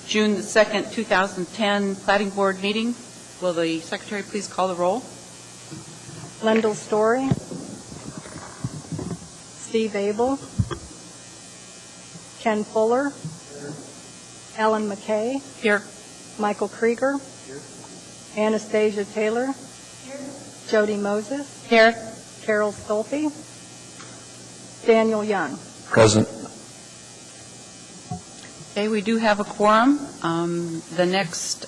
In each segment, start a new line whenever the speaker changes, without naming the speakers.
June the 2nd, 2010 Platting Board meeting. Will the Secretary please call the roll?
Lyndall Story. Steve Abel. Ken Fuller. Ellen McKay.
Here.
Michael Krieger.
Here.
Anastasia Taylor.
Here.
Jody Moses.
Here.
Carol Stolpe. Daniel Young.
Present.
Okay, we do have a quorum. The next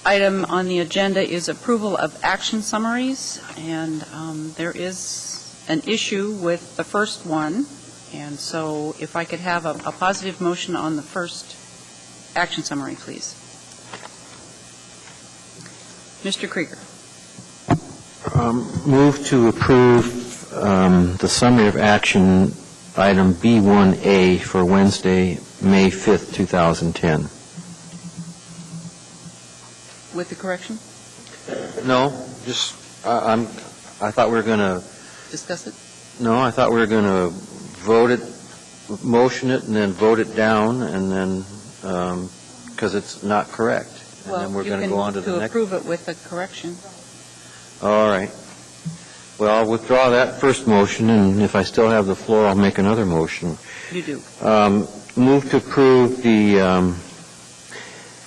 item on the agenda is approval of action summaries, and there is an issue with the first one, and so if I could have a positive motion on the first action summary, please. Mr. Krieger.
Move to approve the summary of action item B1A for Wednesday, May 5th, 2010.
With the correction?
No, just, I thought we were going to...
Discuss it?
No, I thought we were going to vote it, motion it, and then vote it down, and then, because it's not correct. And
Well,
then we're
you
going to
can
go on to the next...
approve it with the correction.
All right. Well, I'll withdraw that first motion, and if I still have the floor, I'll make another motion.
You do.
Move to approve the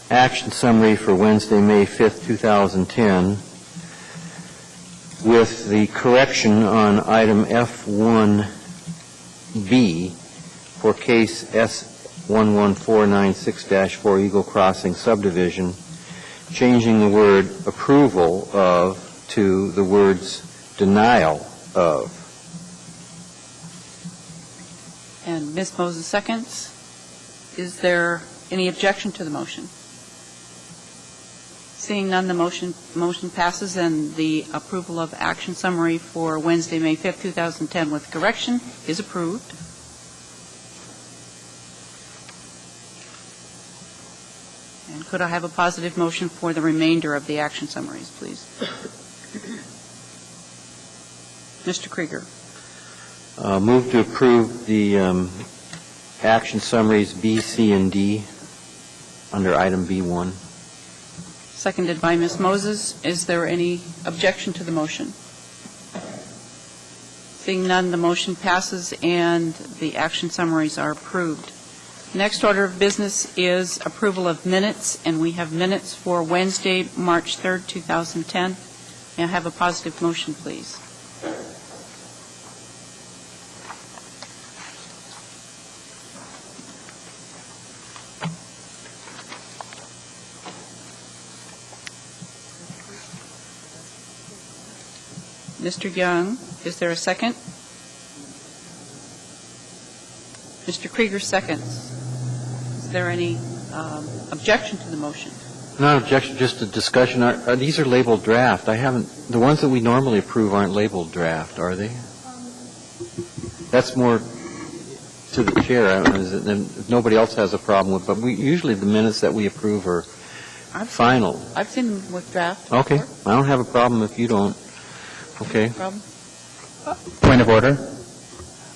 action summary for Wednesday, May 5th, 2010, with the correction on item F1B for case S11496-4 Eagle Crossing subdivision, changing the word approval of to the words denial of.
And Ms. Moses seconds. Is there any objection to the motion? Seeing none, the motion passes, and the approval of action summary for Wednesday, May 5th, 2010 with correction is approved. And could I have a positive motion for the remainder of the action summaries, please? Mr. Krieger.
Move to approve the action summaries B, C, and D under item B1.
Seconded by Ms. Moses. Is there any objection to the motion? Seeing none, the motion passes and the action summaries are approved. Next order of business is approval of minutes, and we have minutes for Wednesday, March 3rd, 2010. May I have a positive motion, please? Mr. Young, is there a second? Mr. Krieger seconds. Is there any objection to the motion?
Not objection, just a discussion. These are labeled draft. I haven't, the ones that we normally approve aren't labeled draft, are they? That's more to the chair. If nobody else has a problem with it, but usually the minutes that we approve are final.
I've seen them with draft.
Okay.
Before.
I don't have a problem if you don't. Okay.
Problem?
Point of order.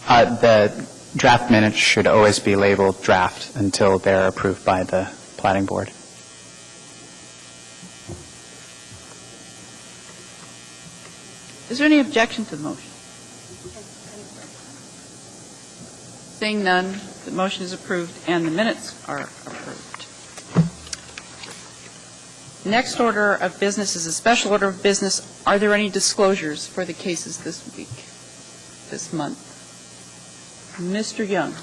The draft minutes should always be labeled draft until they're approved by the Platting Board.
Is there any objection to the motion? Seeing none, the motion is approved and the minutes are approved. Next order of business is a special order of business. Are there any disclosures for the cases this week, this month? Mr. Young.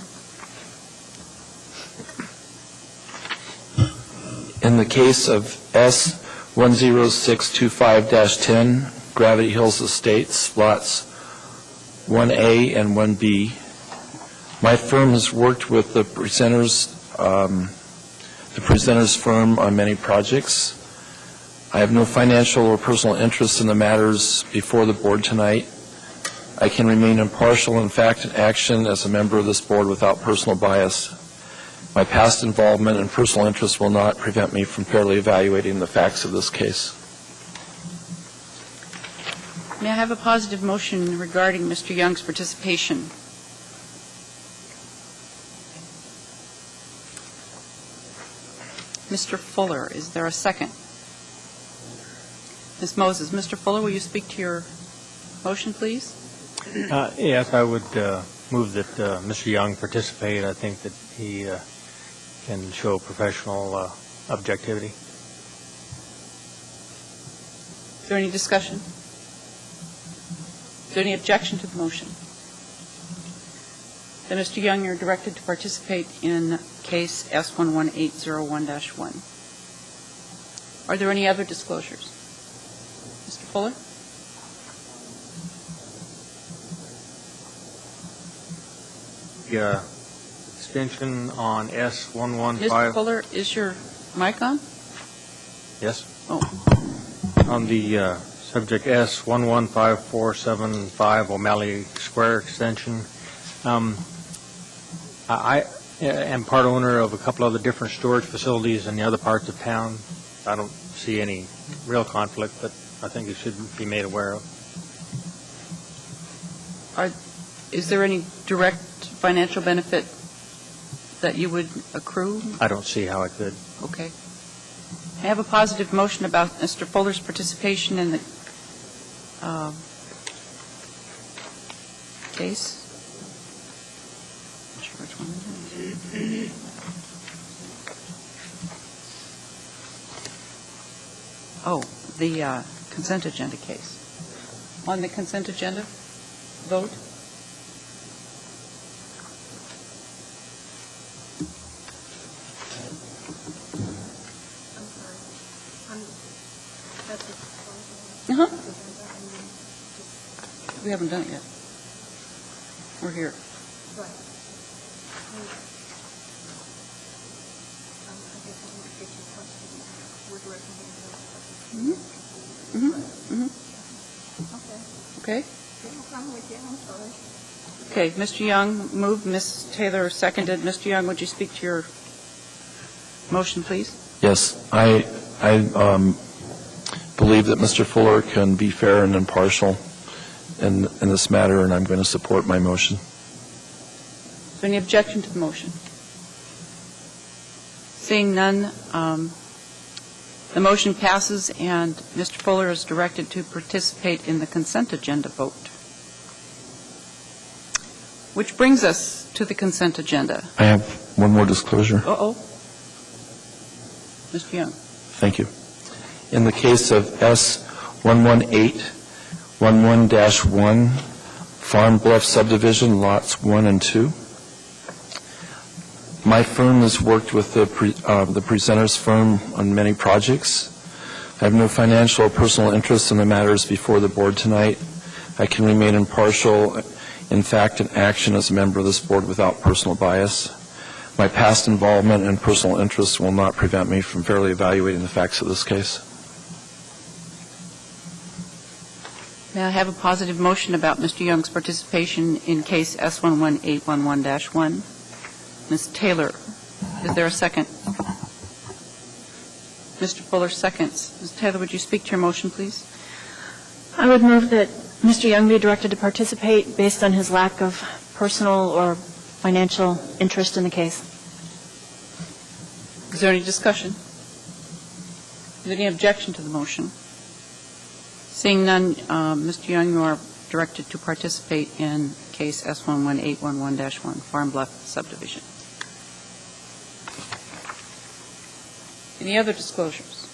In the case of S10625-10, Gravity Hills Estates, lots 1A and 1B, my firm has worked with the presenter's firm on many projects. I have no financial or personal interest in the matters before the board tonight. I can remain impartial in fact and action as a member of this board without personal bias. My past involvement and personal interest will not prevent me from fairly evaluating the facts of this case.
May I have a positive motion regarding Mr. Young's participation? Mr. Fuller. Is there a second? Ms. Moses. Mr. Fuller, will you speak to your motion, please?
Yes, I would move that Mr. Young participate. I think that he can show professional objectivity.
Is there any discussion? Is there any objection to the motion? Then, Mr. Young, you're directed to participate in case S11801-1. Are there any other disclosures? Mr. Fuller?
The extension on S115.
Mr. Fuller, is your mic on?
Yes.
Oh.
On the subject S115475 O'Malley Square extension, I am part owner of a couple other different storage facilities in the other parts of town. I don't see any real conflict, but I think it should be made aware of.
Is there any direct financial benefit that you would accrue?
I don't see how it could.
Okay. I have a positive motion about Mr. Fuller's participation in the case. Not sure which one it is. Oh, the consent agenda case. On the consent agenda, vote. Uh-huh. We haven't done it yet. We're here. Okay. Okay, Mr. Young moved, Ms. Taylor seconded. Mr. Young, would you speak to your motion, please?
Yes, I believe that Mr. Fuller can be fair and impartial in this matter, and I'm going to support my motion.
Is there any objection to the motion? Seeing none, the motion passes, and Mr. Fuller is directed to participate in the consent agenda vote. Which brings us to the consent agenda.
I have one more disclosure.
Uh-oh. Mr. Young.
Thank you. In the case of S11811-1 Farm Bluff subdivision, lots 1 and 2, my firm has worked with the presenter's firm on many projects. I have no financial or personal interest in the matters before the board tonight. I can remain impartial in fact and action as a member of this board without personal bias. My past involvement and personal interests will not prevent me from fairly evaluating the facts of this case.
May I have a positive motion about Mr. Young's participation in case S11811-1? Ms. Taylor, is there a second? Mr. Fuller seconds. Ms. Taylor, would you speak to your motion, please?
I would move that Mr. Young be directed to participate based on his lack of personal or financial interest in the case.
Is there any discussion? Is there any objection to the motion? Seeing none, Mr. Young, you are directed to participate in case S11811-1, Farm Bluff subdivision. Any other disclosures?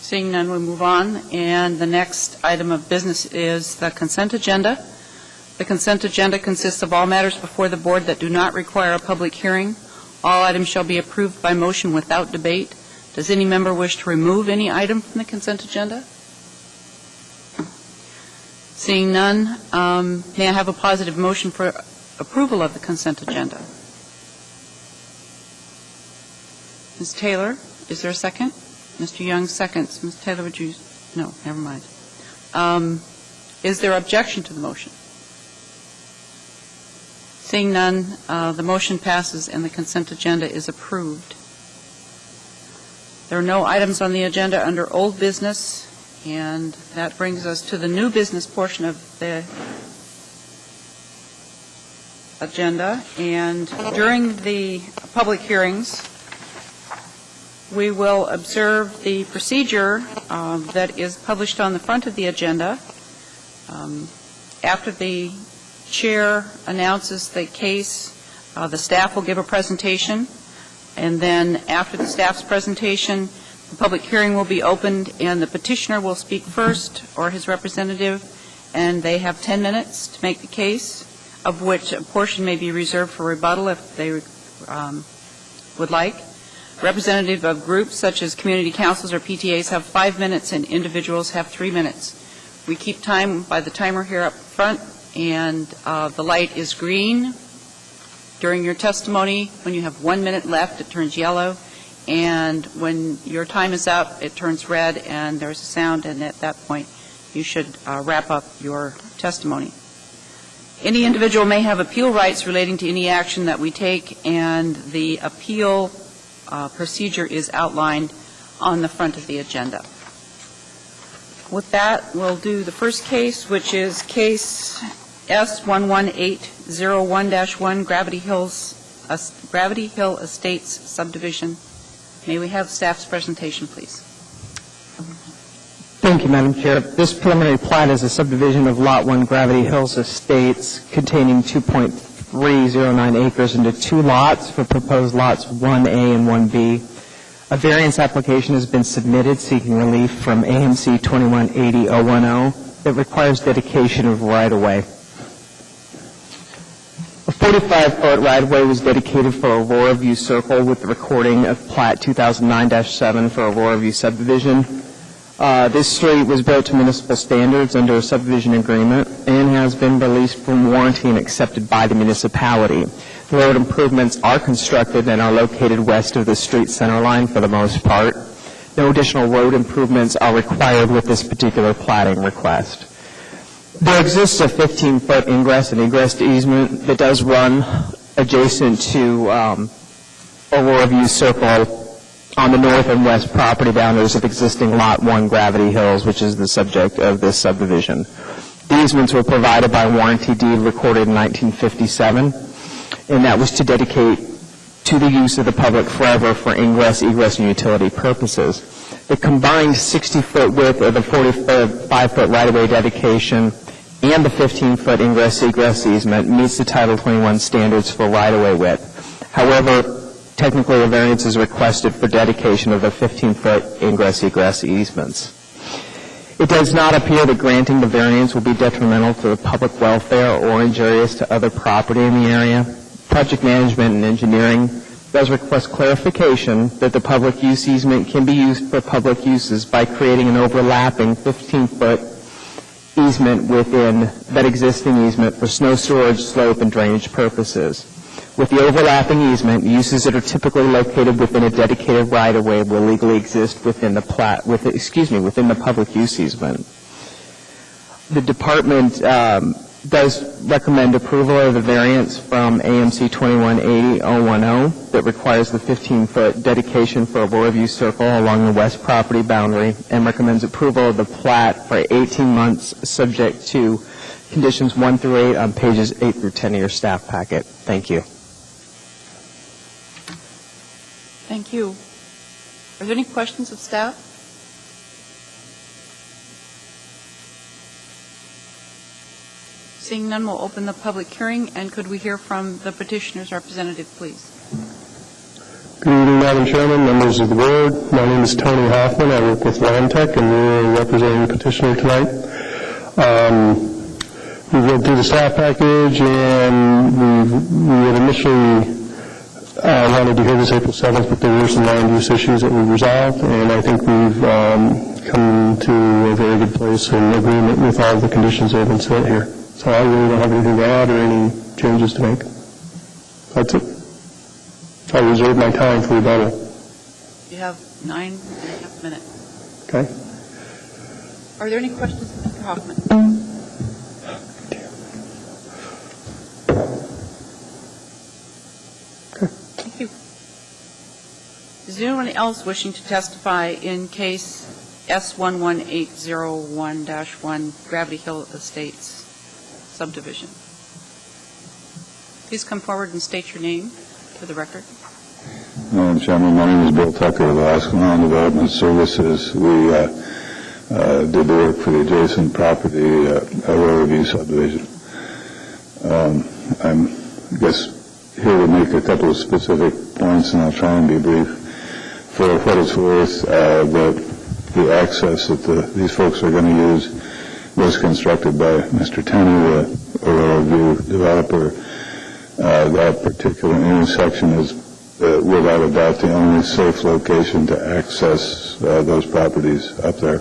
Seeing none, we move on. And the next item of business is the consent agenda. The consent agenda consists of all matters before the board that do not require a public hearing. All items shall be approved by motion without debate. Does any member wish to remove any item from the consent agenda? Seeing none, may I have a positive motion for approval of the consent agenda? Ms. Taylor, is there a second? Mr. Young seconds. Ms. Taylor, would you? No, never mind. Is there objection to the motion? Seeing none, the motion passes and the consent agenda is approved. There are no items on the agenda under old business, and that brings us to the new business portion of the agenda. And during the public hearings, We will observe the procedure that is published on the front of the agenda. After the chair announces the case, the staff will give a presentation, and then after the staff's presentation, the public hearing will be opened, and the petitioner will speak first, or his representative, and they have 10 minutes to make the case, of which a portion may be reserved for rebuttal if they would like. Representative of groups such as community councils or PTAs have 5 minutes, and individuals have 3 minutes. We keep time by the timer here up front, and the light is green during your testimony. When you have 1 minute left, it turns yellow, and when your time is up, it turns red, and there's a sound, and at that point, you should wrap up your testimony. Any individual may have appeal rights relating to any action that we take, and the appeal procedure is outlined on the front of the agenda. With that, we'll do the first case, which is case S11801-1, Gravity Hill Estates subdivision. May we have staff's presentation, please?
Thank you, Madam Chair. This preliminary plat is a subdivision of Lot 1 Gravity Hills Estates containing 2.309 acres into 2 lots for proposed lots 1A and 1B. A variance application has been submitted seeking relief from AMC 2180-010 that requires dedication of right-of-way. A 45-foot right-of-way was dedicated for Aurora View Circle with the recording of Plat 2009-7 for Aurora View subdivision. This street was built to municipal standards under a subdivision agreement and has been released from warranty and accepted by the municipality. The road improvements are constructed and are located west of the street center line for the most part. No additional road improvements are required with this particular platting request. There exists a 15-foot ingress and egress easement that does run adjacent to Aurora View Circle on the north and west property boundaries of existing Lot 1 Gravity Hills, which is the subject of this subdivision. The easements were provided by warranty deed recorded in 1957, and that was to dedicate to the use of the public forever for ingress, egress, and utility purposes. The combined 60-foot width of the 45-foot right-of-way dedication and the 15-foot ingress, egress easement meets the Title 21 standards for right-of-way width. However, technically a variance is requested for dedication of the 15-foot ingress, egress easements. It does not appear that granting the variance will be detrimental to the public welfare or injurious to other property in the area. Project management and engineering does request clarification that the public use easement can be used for public uses by creating an overlapping 15-foot easement within that existing easement for snow storage, slope, and drainage purposes. With the overlapping easement, uses that are typically located within a dedicated right-of-way will legally exist within the within the public use easement. The department does recommend approval of the variance from AMC 2180-010 that requires the 15-foot dedication for Aurora View Circle along the west property boundary, and recommends approval of the plat for 18 months subject to conditions 1 through 8 on pages 8 through 10 of your staff packet. Thank you.
Thank you. Are there any questions of staff? Seeing none, we'll open the public hearing, and could we hear from the petitioner's representative, please?
Good evening, Madam Chairman, members of the board. My name is Tony Hoffman. I work with Landtech, and we're representing the petitioner tonight. We went through the staff package, and we had initially wanted to hear this April 7th, but there were some land use issues that we resolved, and I think we've come to a very good place in agreement with all of the conditions that have been set here. So I really don't have anything to add or any changes to make. That's it. I reserve my time for rebuttal.
You have 9.5 minutes.
Okay.
Are there any questions of Mr. Hoffman? Thank you. Is there anyone else wishing to testify in case S11801-1 Gravity Hill Estates subdivision? Please come forward and state your name for the record.
Madam Chairman, my name is Bill Tucker of Alaska Land Development Services. We did the work for the adjacent property, Aurora View subdivision. I'm, I guess, here to make a couple of specific points, and I'll try and be brief. For what it's worth, the access that these folks are going to use was constructed by Mr. Tenney, the Aurora View developer. That particular intersection is, without a doubt, the only safe location to access those properties up there.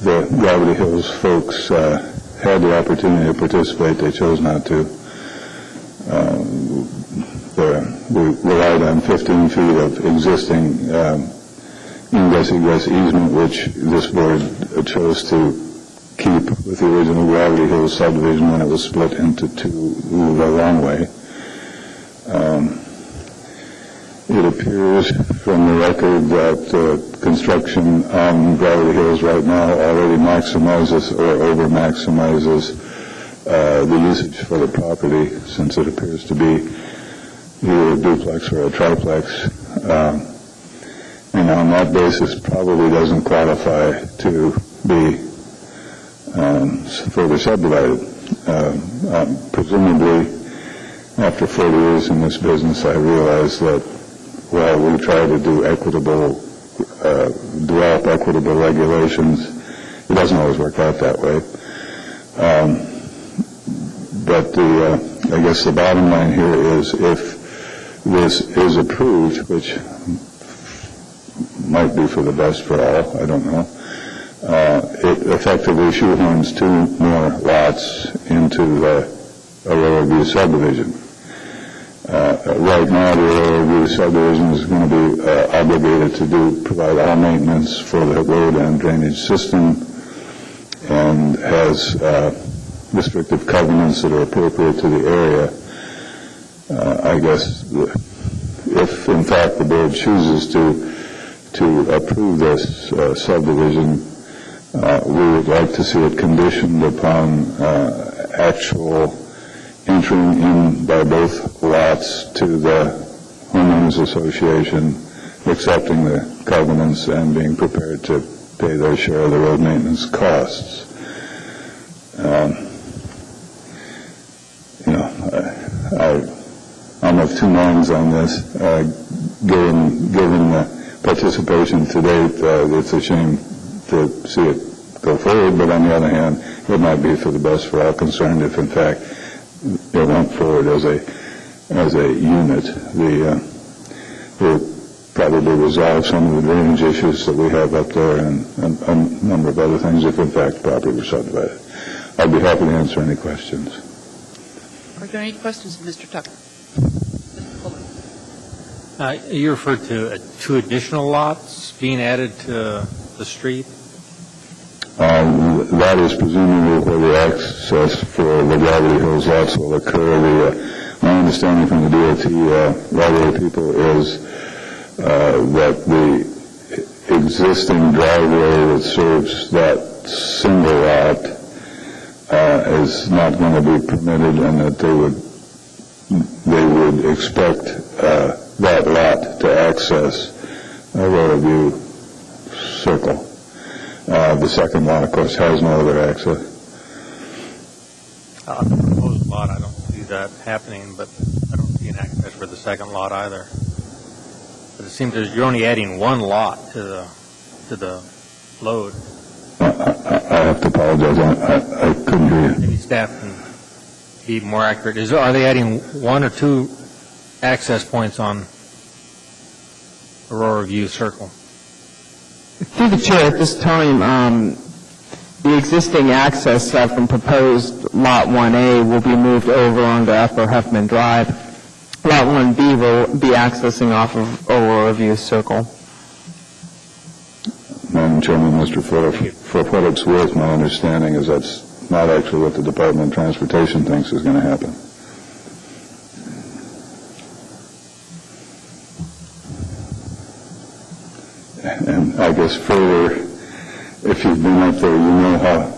The Gravity Hills folks had the opportunity to participate. They chose not to. We relied on 15 feet of existing ingress-egress easement, which this board chose to keep with the original Gravity Hills subdivision when it was split into two the long way. It appears from the record that construction on Gravity Hills right now already maximizes or over-maximizes the usage for the property, since it appears to be either a duplex or a triplex. And on that basis probably doesn't qualify to be further subdivided. Presumably, after 40 years in this business, I realized that while we try to do develop equitable regulations, it doesn't always work out that way. But I guess the bottom line here is, if this is approved, which might be for the best for all, I don't know, it effectively shoehorns two more lots into the Aurora View subdivision. Right now, the Aurora View subdivision is going to be obligated to provide all maintenance for the road and drainage system, and has restrictive covenants that are appropriate to the area. I guess if, in fact, the board chooses to approve this subdivision, we would like to see it conditioned upon actual entering in by both lots to the homeowners association, accepting the covenants and being prepared to pay their share of the road maintenance costs. I'm of two minds on this. Given the participation to date, it's a shame to see it go forward, but on the other hand, it might be for the best for all concerned if, in fact, it went forward as a unit. We'll probably resolve some of the drainage issues that we have up there, and a number of other things if, in fact, the property were subdivided. I'd be happy to answer any questions.
Are there any questions of Mr. Tucker?
You referred to two additional lots being added to the street?
That is presumably where the access for the Gravity Hills lots will occur. My understanding from the DOT right-of-way people is that the existing driveway that serves that single lot is not going to be permitted, and that they would expect that lot to access Aurora View Circle. The second lot, of course, has no other access.
The proposed lot, I don't see that happening, but I don't see an access for the second lot either. But it seems that you're only adding one lot to the load.
I have to apologize. I couldn't hear you.
Maybe staff can be more accurate. Are they adding one or two access points on Aurora View Circle?
Through the chair, at this time, the existing access from proposed Lot 1A will be moved over onto Upper Huffman Drive. Lot 1B will be accessing off of Aurora View Circle.
Madam Chairman, Mr. Foote, for what it's worth, my understanding is that's not actually what the Department of Transportation thinks is going to happen. And I guess further, if you've been up there, you know how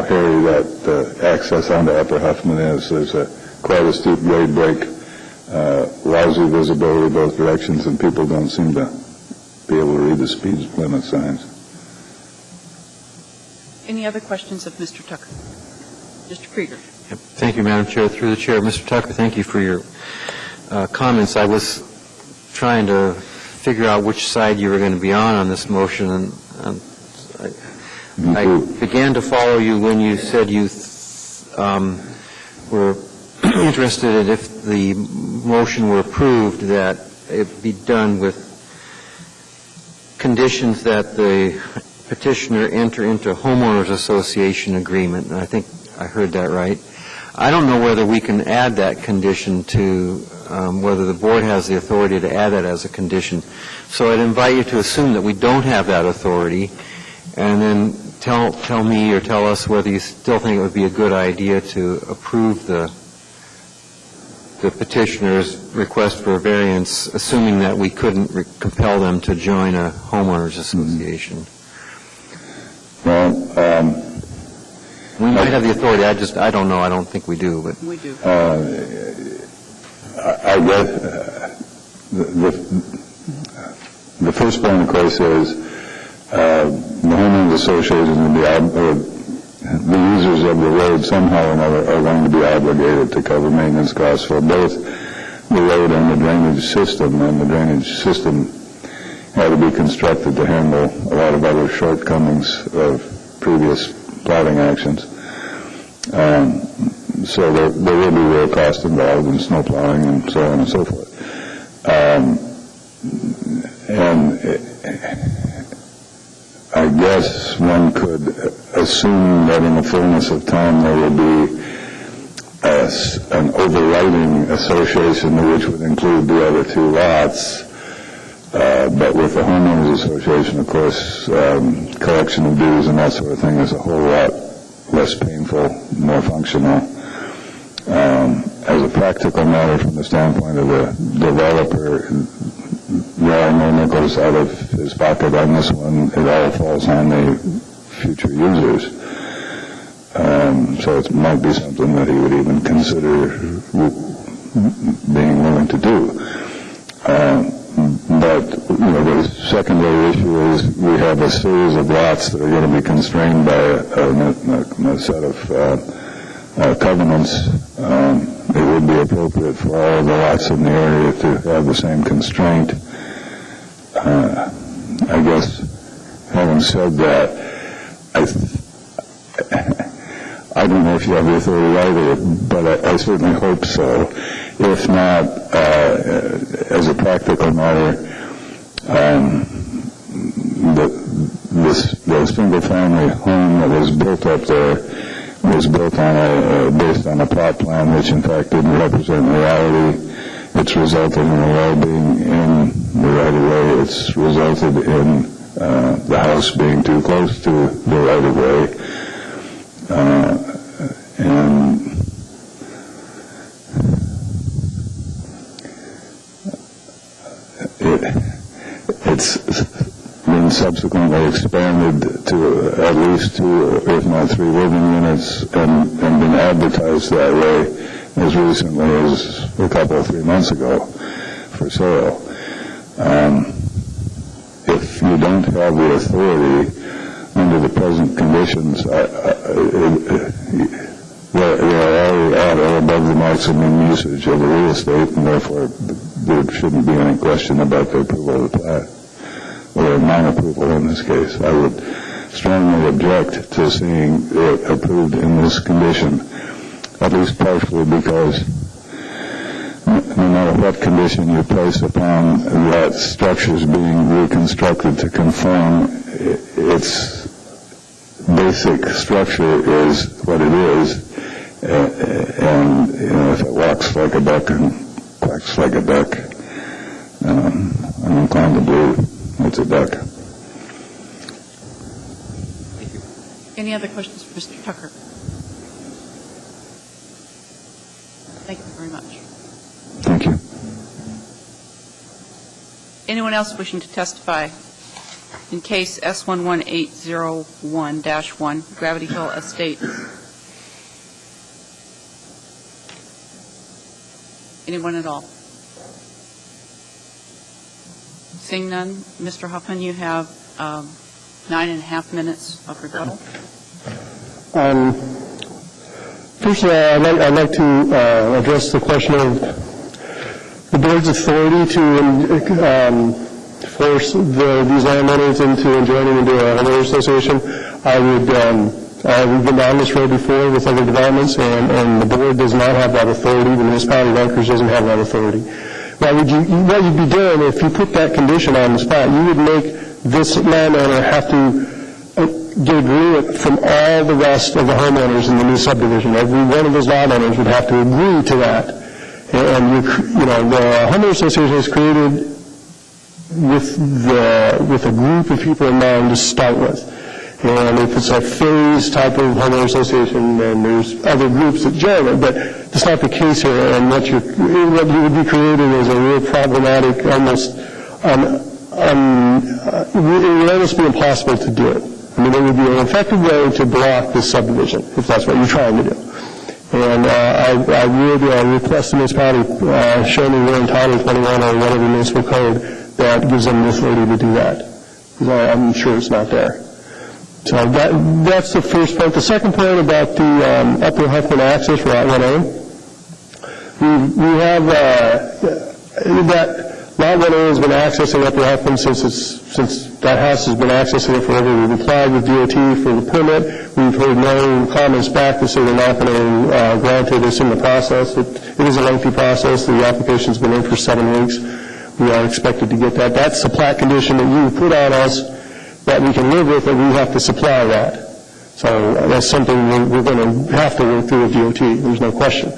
hairy that access onto Upper Huffman is. There's a quite a steep grade break, lousy visibility both directions, and people don't seem to be able to read the speed limit signs.
Any other questions of Mr. Tucker? Mr. Krieger.
Thank you, Madam Chair. Through the Chair, Mr. Tucker, thank you for your comments. I was trying to figure out which side you were going to be on this motion, and I began to follow you when you said you were interested in, if the motion were approved, that it be done with conditions that the petitioner enter into a homeowners association agreement, and I think I heard that right. I don't know whether we can add that condition to, whether the board has the authority to add that as a condition. So I'd invite you to assume that we don't have that authority, and then tell me or tell us whether you still think it would be a good idea to approve the petitioner's request for a variance, assuming that we couldn't compel them to join a homeowners association.
Well,
we might have the authority. I don't know. I don't think we do, but
we do.
I guess the first point, of course, is the homeowners association will be the users of the road somehow or another are going to be obligated to cover maintenance costs for both the road and the drainage system, and the drainage system had to be constructed to handle a lot of other shortcomings of previous plotting actions. So there will be real cost involved in snow plowing and so on and so forth. And I guess one could assume that in the fullness of time there will be an overriding association which would include the other two lots. But with the homeowners association, of course, collection of dues and that sort of thing is a whole lot less painful, more functional. As a practical matter, from the standpoint of the developer, there are no nickels out of his pocket on this one. It all falls on the future users. So it might be something that he would even consider being willing to do. But, the secondary issue is we have a series of lots that are going to be constrained by a set of covenants. It would be appropriate for all of the lots in the area to have the same constraint. I guess, having said that, I don't know if you have the authority either, but I certainly hope so. If not, as a practical matter, the single-family home that was built up there was built based on a plot plan which, in fact, didn't represent reality. It's resulted in a well being in the right-of-way. It's resulted in the house being too close to the right-of-way. And it's been subsequently expanded to at least 2, if not 3 living units, and been advertised that way as recently as a couple or 3 months ago for sale. If you don't have the authority under the present conditions, they're already at or above the maximum usage of the real estate, and therefore there shouldn't be any question about the approval of the plat, or non-approval in this case. I would strongly object to seeing it approved in this condition, at least partially because no matter what condition you place upon that structures being reconstructed to conform, its basic structure is what it is, and if it walks like a duck and quacks like a duck, I'm inclined to believe it's a duck.
Thank you. Any other questions for Mr. Tucker? Thank you very much.
Thank you.
Anyone else wishing to testify in case S11801-1, Gravity Hill Estates? Anyone at all? Seeing none, Mr. Huffman, you have 9.5 minutes of rebuttal.
First of all, I'd like to address the question of the board's authority to force these landowners into joining into a homeowners association. We've been down this road before with other developments, and the board does not have that authority. The municipality of Rikers doesn't have that authority. What you'd be doing if you put that condition on the spot, you would make this landowner have to get agreement from all the rest of the homeowners in the new subdivision. Every one of those landowners would have to agree to that. And the homeowner association is created with a group of people in mind to start with. And if it's a phase type of homeowner association, then there's other groups that join it. But that's not the case here. And what you would be creating is a real problematic, almost, it would almost be impossible to do it. I mean, it would be an effective way to block this subdivision, if that's what you're trying to do. And I would request the municipality show me where in Title 21 or whatever municipal code that gives them the authority to do that. Because I'm sure it's not there. So that's the first point. The second point about the Upper Huffman access for Lot 1A, we have that Lot 1A has been accessing Upper Huffman since that house has been accessing it forever. We've applied with DOT for the permit. We've heard no comments back to say they're not going to grant it. It's in the process. It is a lengthy process. The application's been in for 7 weeks. We are expected to get that. That's the plat condition that you put on us that we can live with, and we have to supply that. So that's something we're going to have to work through with DOT. There's no question.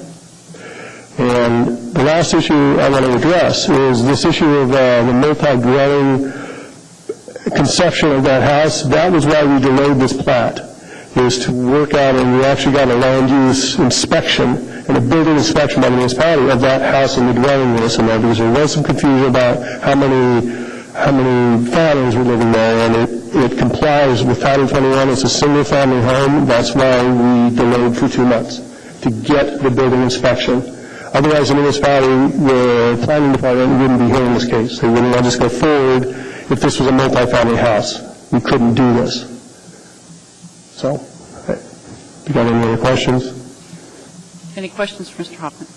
And the last issue I want to address is this issue of the multi-dwelling conception of that house. That was why we delayed this plat, is to work out, and we actually got a land use inspection and a building inspection by the municipality of that house and the dwelling units in there, because there was some confusion about how many families were living there, and it complies with Title 21. It's a single-family home. That's why we delayed for 2 months to get the building inspection. Otherwise, the municipality, the planning department, wouldn't be hearing this case. They wouldn't let us go forward if this was a multi-family house. We couldn't do this. So, you got any other questions?
Any questions for Mr. Hoffman?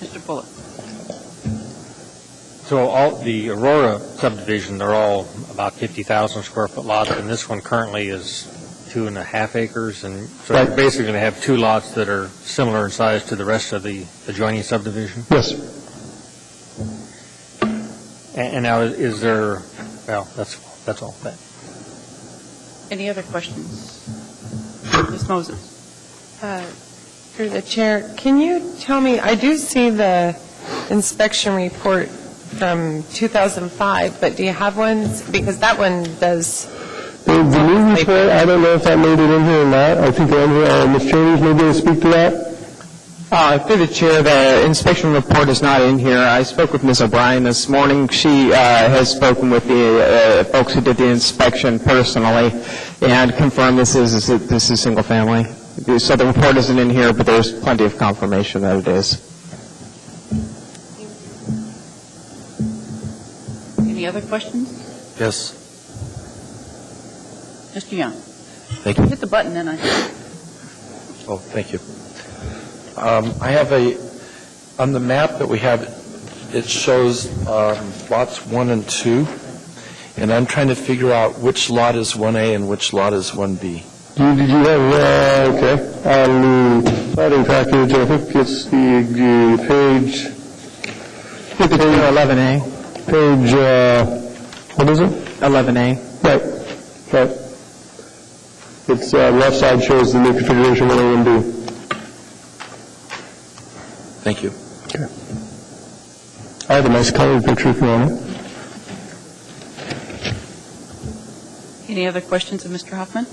Mr. Bullock.
So all the Aurora subdivision, they're all about 50,000 square foot lots, and this one currently is 2.5 acres, and so you're basically going to have 2 lots that are similar in size to the rest of the adjoining subdivision?
Yes.
And now is there, well, that's all. Thanks.
Any other questions? Ms. Moses.
Through the chair, can you tell me, I do see the inspection report from 2005, but do you have one? Because that one does.
The new report, I don't know if that made it in here or not. I think Ms. Chambers may be able to speak to that.
Through the chair, the inspection report is not in here. I spoke with Ms. O'Brien this morning. She has spoken with the folks who did the inspection personally and confirmed this is single family. So the report isn't in here, but there's plenty of confirmation that it is.
Any other questions?
Yes.
Mr. Young.
Thank you.
Hit the button, then I think.
Oh, thank you. I have on the map that we have, it shows lots 1 and 2, and I'm trying to figure out which lot is 1A and which lot is 1B.
Did you have, okay, on the platting package, I think it's the page,
11A.
Page, what is it?
11A.
Right. It's left side shows the new configuration 1A and 1B.
Thank you.
Okay. I have a nice colored picture if you want it.
Any other questions of Mr. Hoffman?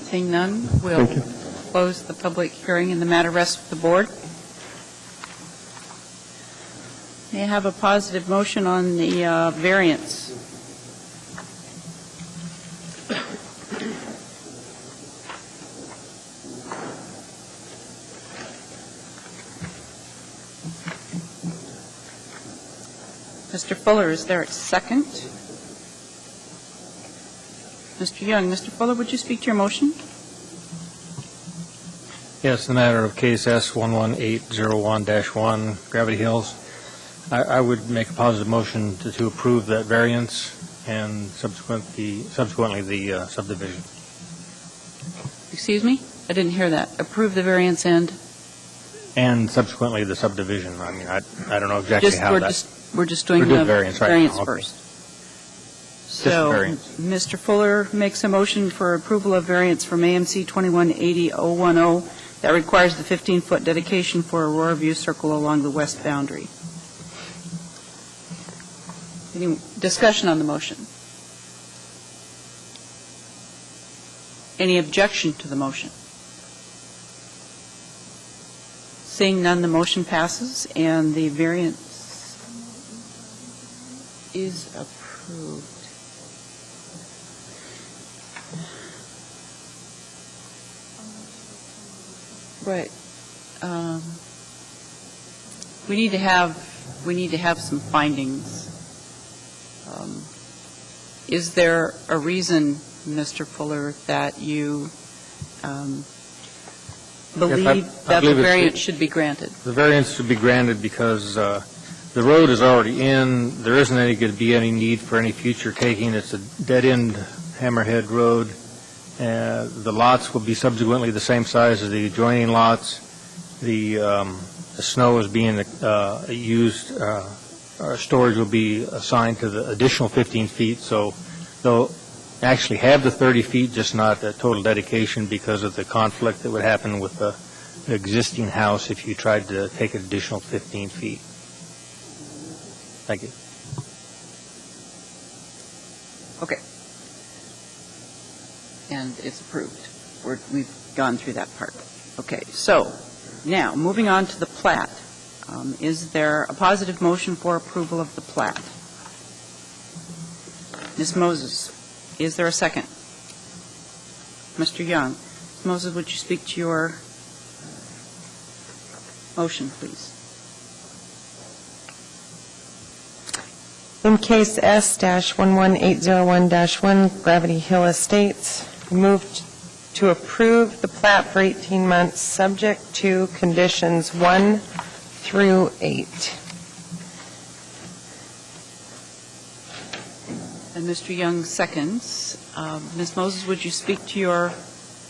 Seeing none, we'll close the public hearing and the matter rests with the board. May I have a positive motion on the variance? Mr. Fuller, is there a second? Mr. Young, Mr. Fuller, would you speak to your motion?
Yes, the matter of case S11801-1, Gravity Hills. I would make a positive motion to approve that variance and subsequently the subdivision.
Excuse me? I didn't hear that. Approve the variance and?
And subsequently the subdivision. I mean, I don't know exactly how that...
We're just doing
We're
the
variance, right?
variance
Okay.
first.
Just the
So,
variance.
Mr. Fuller makes a motion for approval of variance from AMC 2180-010 that requires the 15-foot dedication for Aurora View Circle along the west boundary. Any discussion on the motion? Any objection to the motion? Seeing none, the motion passes, and the variance is approved. Right. We need to have some findings. Is there a reason, Mr. Fuller, that you believe that the variance should be granted?
The variance should be granted because the road is already in. There isn't going to be any need for any future taking. It's a dead-end hammerhead road. The lots will be subsequently the same size as the adjoining lots. The snow is being used. Storage will be assigned to the additional 15 feet, so they'll actually have the 30 feet, just not a total dedication because of the conflict that would happen with the existing house if you tried to take an additional 15 feet. Thank you.
Okay. And it's approved. We've gone through that part. Okay, so now, moving on to the plat. Is there a positive motion for approval of the plat? Ms. Moses, is there a second? Mr. Young. Ms. Moses, would you speak to your motion, please?
In case S-11801-1, Gravity Hill Estates, moved to approve the plat for 18 months, subject to conditions 1 through 8.
And Mr. Young seconds. Ms. Moses, would you speak to your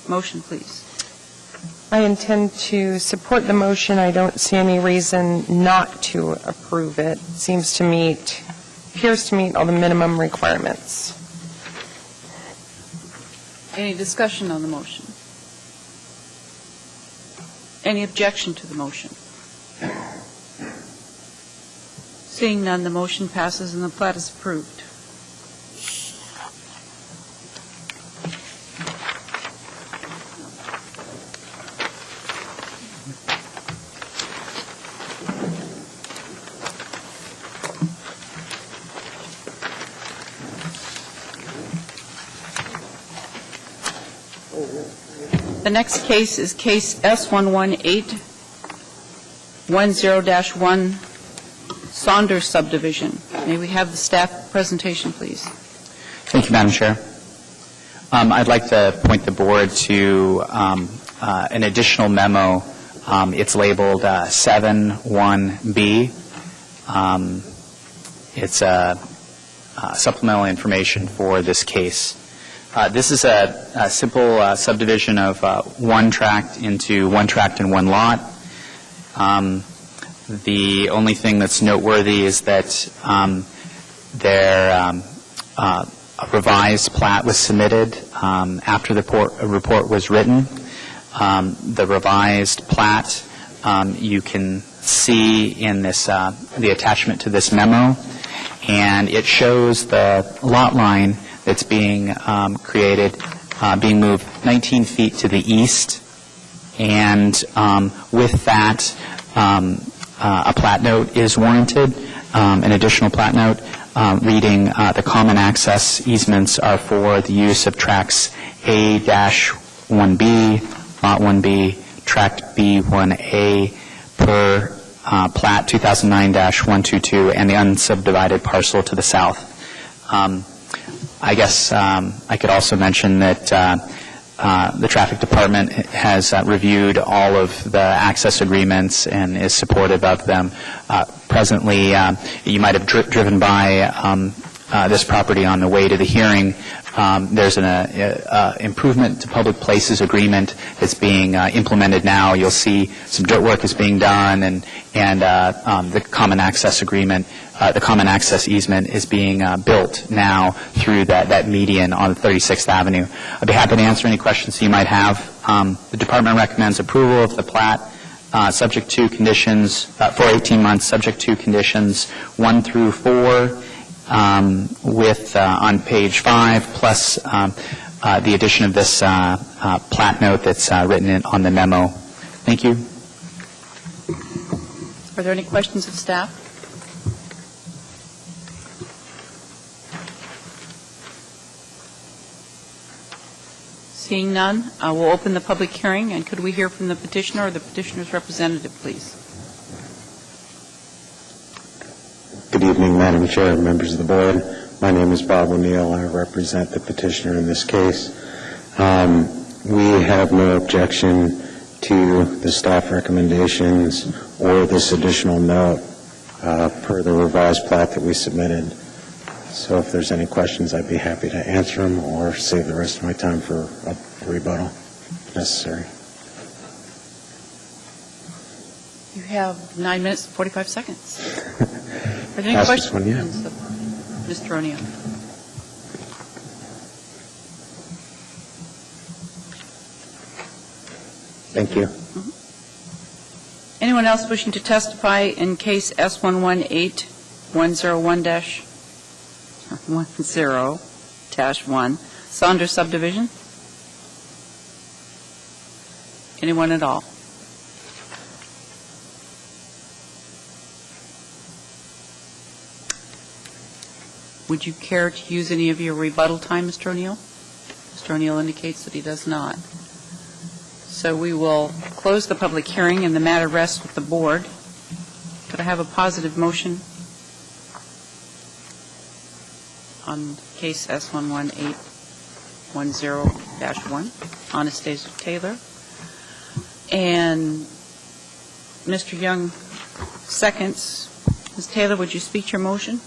motion, please?
I intend to support the motion. I don't see any reason not to approve it. It appears to meet all the minimum requirements.
Any discussion on the motion? Any objection to the motion? Seeing none, the motion passes and the plat is approved. The next case is case S11810-1 Saunders subdivision. May we have the staff presentation, please?
Thank you, Madam Chair. I'd like to point the board to an additional memo. It's labeled 7-1B. It's supplemental information for this case. This is a simple subdivision of one tract into one tract and one lot. The only thing that's noteworthy is that a revised plat was submitted after the report was written. The revised plat you can see in this the attachment to this memo, and it shows the lot line that's being created, being moved 19 feet to the east, and with that, a plat note is warranted, an additional plat note reading the common access easements are for the use of tracts A-1B, Lot 1B, Tract B1A per Plat 2009-122 and the unsubdivided parcel to the south. I guess I could also mention that the Traffic Department has reviewed all of the access agreements and is supportive of them. Presently, you might have driven by this property on the way to the hearing. There's an improvement to public places agreement that's being implemented now. You'll see some dirt work is being done, and the common access agreement, the common access easement is being built now through that median on 36th Avenue. I'd be happy to answer any questions you might have. The department recommends approval of the plat subject to conditions for 18 months, subject to conditions 1 through 4. With on page 5, plus the addition of this plat note that's written on the memo. Thank you.
Are there any questions of staff? Seeing none, we'll open the public hearing, and could we hear from the petitioner or the petitioner's representative, please?
Good evening, Madam Chair and members of the board. My name is Bob O'Neill. I represent the petitioner in this case. We have no objection to the staff recommendations or this additional note per the revised plat that we submitted. So if there's any questions, I'd be happy to answer them or save the rest of my time for a rebuttal if necessary.
You have 9 minutes and 45 seconds. Are there any questions?
One, yeah.
Mr. O'Neill.
Thank you.
Anyone else wishing to testify in case S118-101-10-1, Saunders subdivision? Anyone at all? Would you care to use any of your rebuttal time, Mr. O'Neill? Mr. O'Neill indicates that he does not. So we will close the public hearing and the matter rests with the board. Could I have a positive motion on case S118-10-1, Anastasia Taylor? And Mr. Young seconds. Ms. Taylor, would you speak to your motion?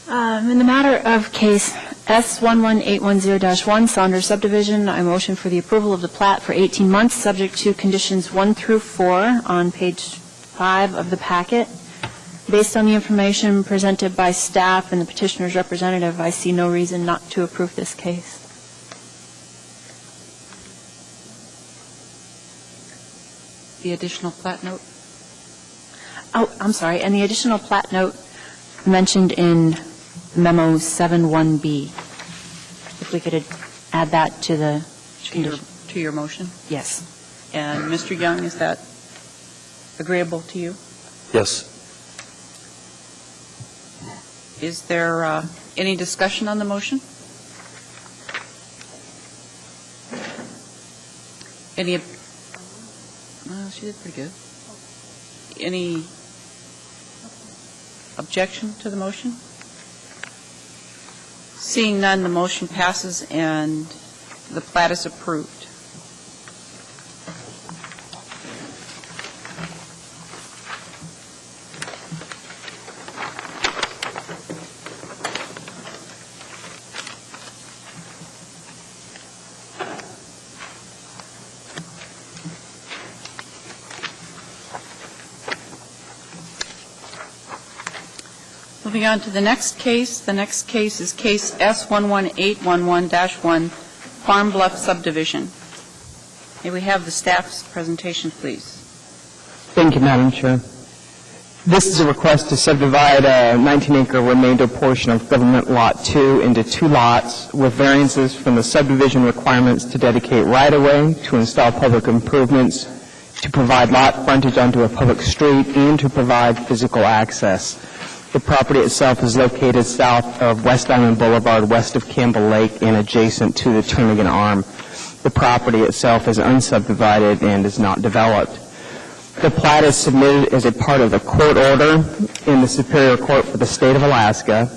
In the matter of case S11810-1, Saunders subdivision, I motion for the approval of the plat for 18 months, subject to conditions 1 through 4 on page 5 of the packet. Based on the information presented by staff and the petitioner's representative, I see no reason not to approve this case.
The additional plat note?
Oh, I'm sorry. And the additional plat note mentioned in Memo 7-1B. If we could add that to the condition.
To your motion?
Yes.
And Mr. Young, is that agreeable to you?
Yes.
Is there any discussion on the motion? Any? Well, she did pretty good. Any objection to the motion? Seeing none, the motion passes and the plat is approved. Moving on to the next case. The next case is case S11811-1, Farm Bluff subdivision. May we have the staff's presentation, please?
Thank you, Madam Chair. This is a request to subdivide a 19-acre remainder portion of Government Lot 2 into 2 lots with variances from the subdivision requirements to dedicate right-of-way, to install public improvements, to provide lot frontage onto a public street, and to provide physical access. The property itself is located south of West Diamond Boulevard, west of Campbell Lake, and adjacent to the Turnagain Arm. The property itself is unsubdivided and is not developed. The plat is submitted as a part of the court order in the Superior Court for the State of Alaska.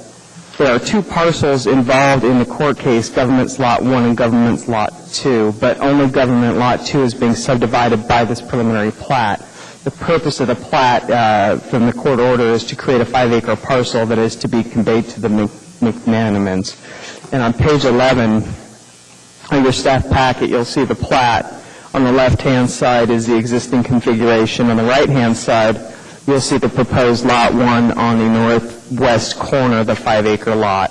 There are two parcels involved in the court case, Government's Lot 1 and Government's Lot 2, but only Government Lot 2 is being subdivided by this preliminary plat. The purpose of the plat from the court order is to create a 5-acre parcel that is to be conveyed to the McManamans. And on page 11 of your staff packet, you'll see the plat. On the left-hand side is the existing configuration. On the right-hand side, you'll see the proposed Lot 1 on the northwest corner of the 5-acre lot.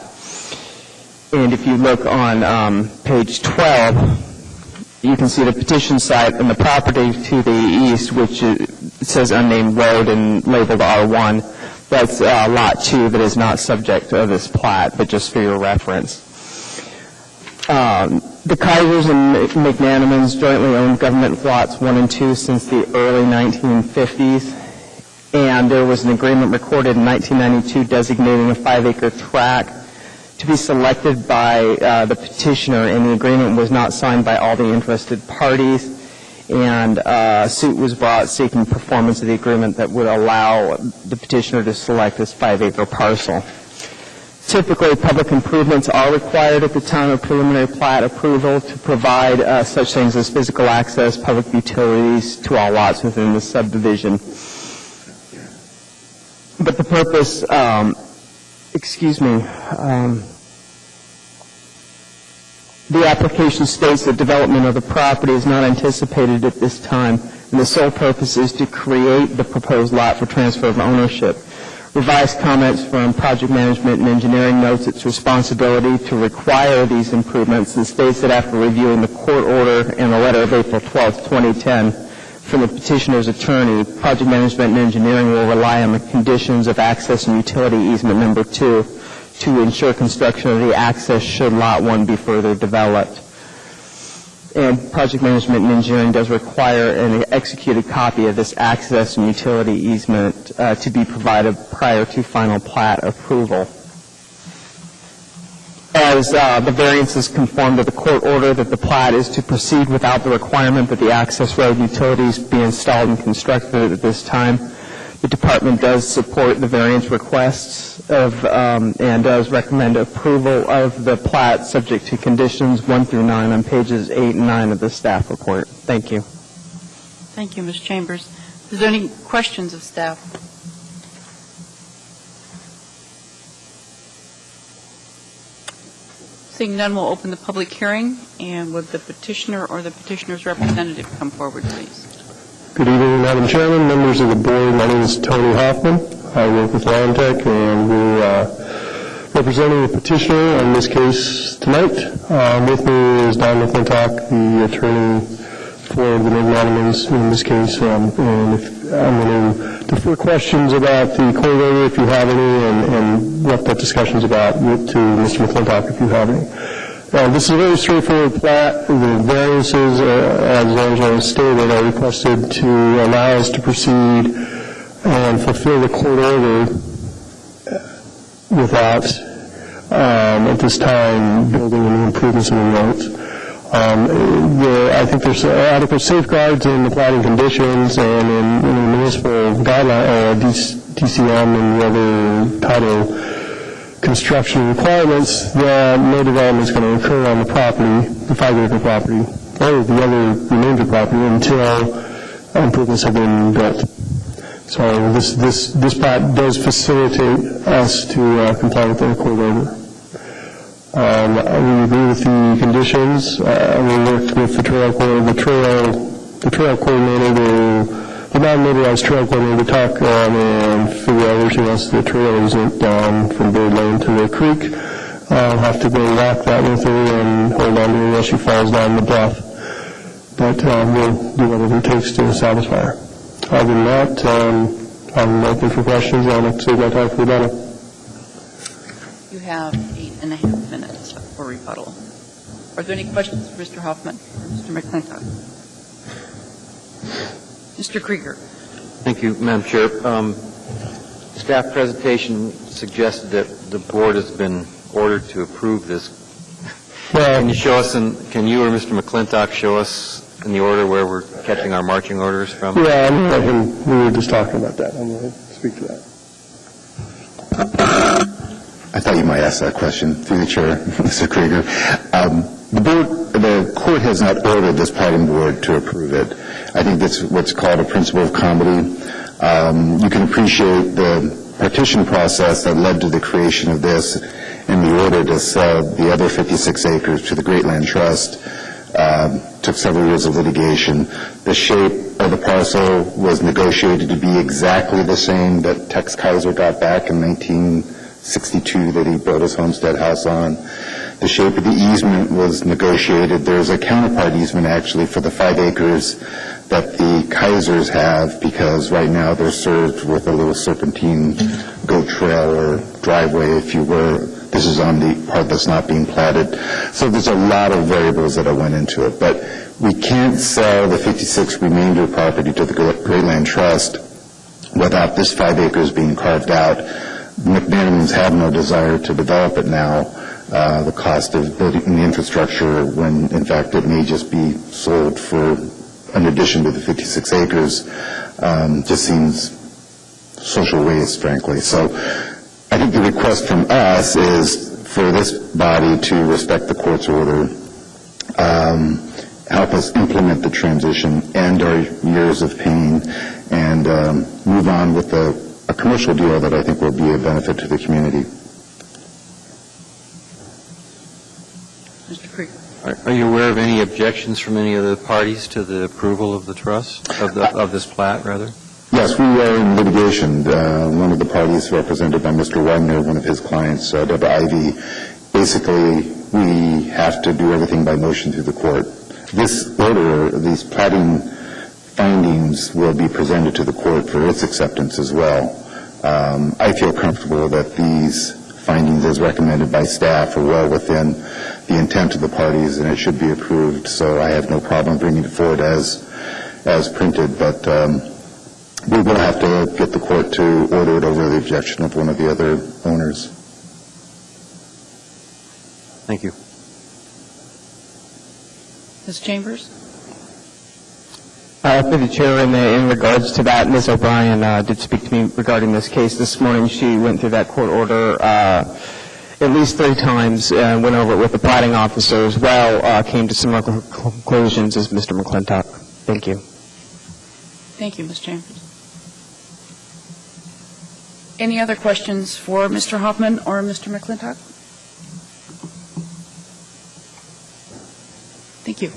And if you look on page 12, you can see the petition site and the property to the east, which it says unnamed road and labeled R1. That's Lot 2 that is not subject to this plat, but just for your reference. The Kaisers and McManamans jointly owned Government Lots 1 and 2 since the early 1950s. And there was an agreement recorded in 1992 designating a 5-acre tract to be selected by the petitioner, and the agreement was not signed by all the interested parties, and a suit was brought seeking performance of the agreement that would allow the petitioner to select this 5-acre parcel. Typically, public improvements are required at the time of preliminary plat approval to provide such things as physical access, public utilities to all lots within the subdivision. But the purpose, the application states that development of the property is not anticipated at this time, and the sole purpose is to create the proposed lot for transfer of ownership. Revised comments from project management and engineering notes its responsibility to require these improvements and states that after reviewing the court order and the letter of April 12, 2010, from the petitioner's attorney, project management and engineering will rely on the conditions of access and utility easement number 2 to ensure construction of the access should Lot 1 be further developed. And project management and engineering does require an executed copy of this access and utility easement to be provided prior to final plat approval. As the variances conform to the court order that the plat is to proceed without the requirement that the access road utilities be installed and constructed at this time, the department does support the variance requests and does recommend approval of the plat subject to conditions 1 through 9 on pages 8 and 9 of the staff report. Thank you.
Thank you, Ms. Chambers. Is there any questions of staff? Seeing none, we'll open the public hearing, and would the petitioner or the petitioner's representative come forward, please?
Good evening, Madam Chairman, members of the board. My name is Tony Hoffman. I work with Land Tech, and we're representing the petitioner on this case tonight. With me is Don McClintock, the attorney for the McManamans in this case. And if I'm going to defer questions about the court order if you have any, and what that discussion is about to Mr. McClintock if you have any. This is a very straightforward plat. The variances, as Angela stated, are requested to allow us to proceed and fulfill the court order without, at this time, building any improvements in the roads. I think there's adequate safeguards in the platting conditions and in the municipal guideline, DCM and the other title construction requirements that no development is going to occur on the property, the 5-acre property, or the other remainder property until improvements have been built. So this plat does facilitate us to comply with the court order. We agree with the conditions. We worked with the trail coordinator, the non-motorized trail coordinator to talk and figure out where she wants the trail isn't down from Bird Lane to the creek. I'll have to go walk that with her and hold on to her while she falls down the bluff. But we'll do whatever it takes to satisfy her. Other than that, I'm open for questions. I'll have to save my time for rebuttal.
You have 8.5 minutes for rebuttal. Are there any questions for Mr. Hoffman or Mr. McClintock? Mr. Krieger.
Thank you, Madam Chair. Staff presentation suggested that the board has been ordered to approve this. Can you show us, can you or Mr. McClintock show us in the order where we're catching our marching orders from?
Yeah, we were just talking about that. I'm going to speak to that.
I thought you might ask that question through the chair, Mr. Krieger. The court has not ordered this Platting Board to approve it. I think that's what's called a principle of comedy. You can appreciate the partition process that led to the creation of this and the order to sell the other 56 acres to the Great Land Trust. Took several years of litigation. The shape of the parcel was negotiated to be exactly the same that Tex Kaiser got back in 1962 that he built his homestead house on. The shape of the easement was negotiated. There's a counterpart easement actually for the 5 acres that the Kaisers have, because right now they're served with a little serpentine goat trail or driveway, if you were. This is on the part that's not being platted. So there's a lot of variables that went into it. But we can't sell the 56 remainder property to the Great Land Trust without this 5 acres being carved out. McManamans have no desire to develop it now. The cost of building the infrastructure, when in fact it may just be sold for in addition to the 56 acres, just seems social waste, frankly. So I think the request from us is for this body to respect the court's order, help us implement the transition, end our years of pain, and move on with a commercial deal that I think will be a benefit to the community.
Mr. Krieger.
Are you aware of any objections from any of the parties to the approval of the trust, of this plat, rather?
Yes, we are in litigation. One of the parties, represented by Mr. Wagner, one of his clients, Deborah Ivey, basically we have to do everything by motion through the court. This order, these platting findings will be presented to the court for its acceptance as well. I feel comfortable that these findings as recommended by staff are well within the intent of the parties and it should be approved, so I have no problem bringing it forward as printed, but we will have to get the court to order it over the objection of one of the other owners.
Thank you.
Ms. Chambers?
Through the chair, in regards to that, Ms. O'Brien did speak to me regarding this case this morning. She went through that court order at least 3 times and went over it with the platting officer as well, came to similar conclusions as Mr. McClintock. Thank you.
Thank you, Ms. Chambers. Any other questions for Mr. Hoffman or Mr. McClintock? Thank you.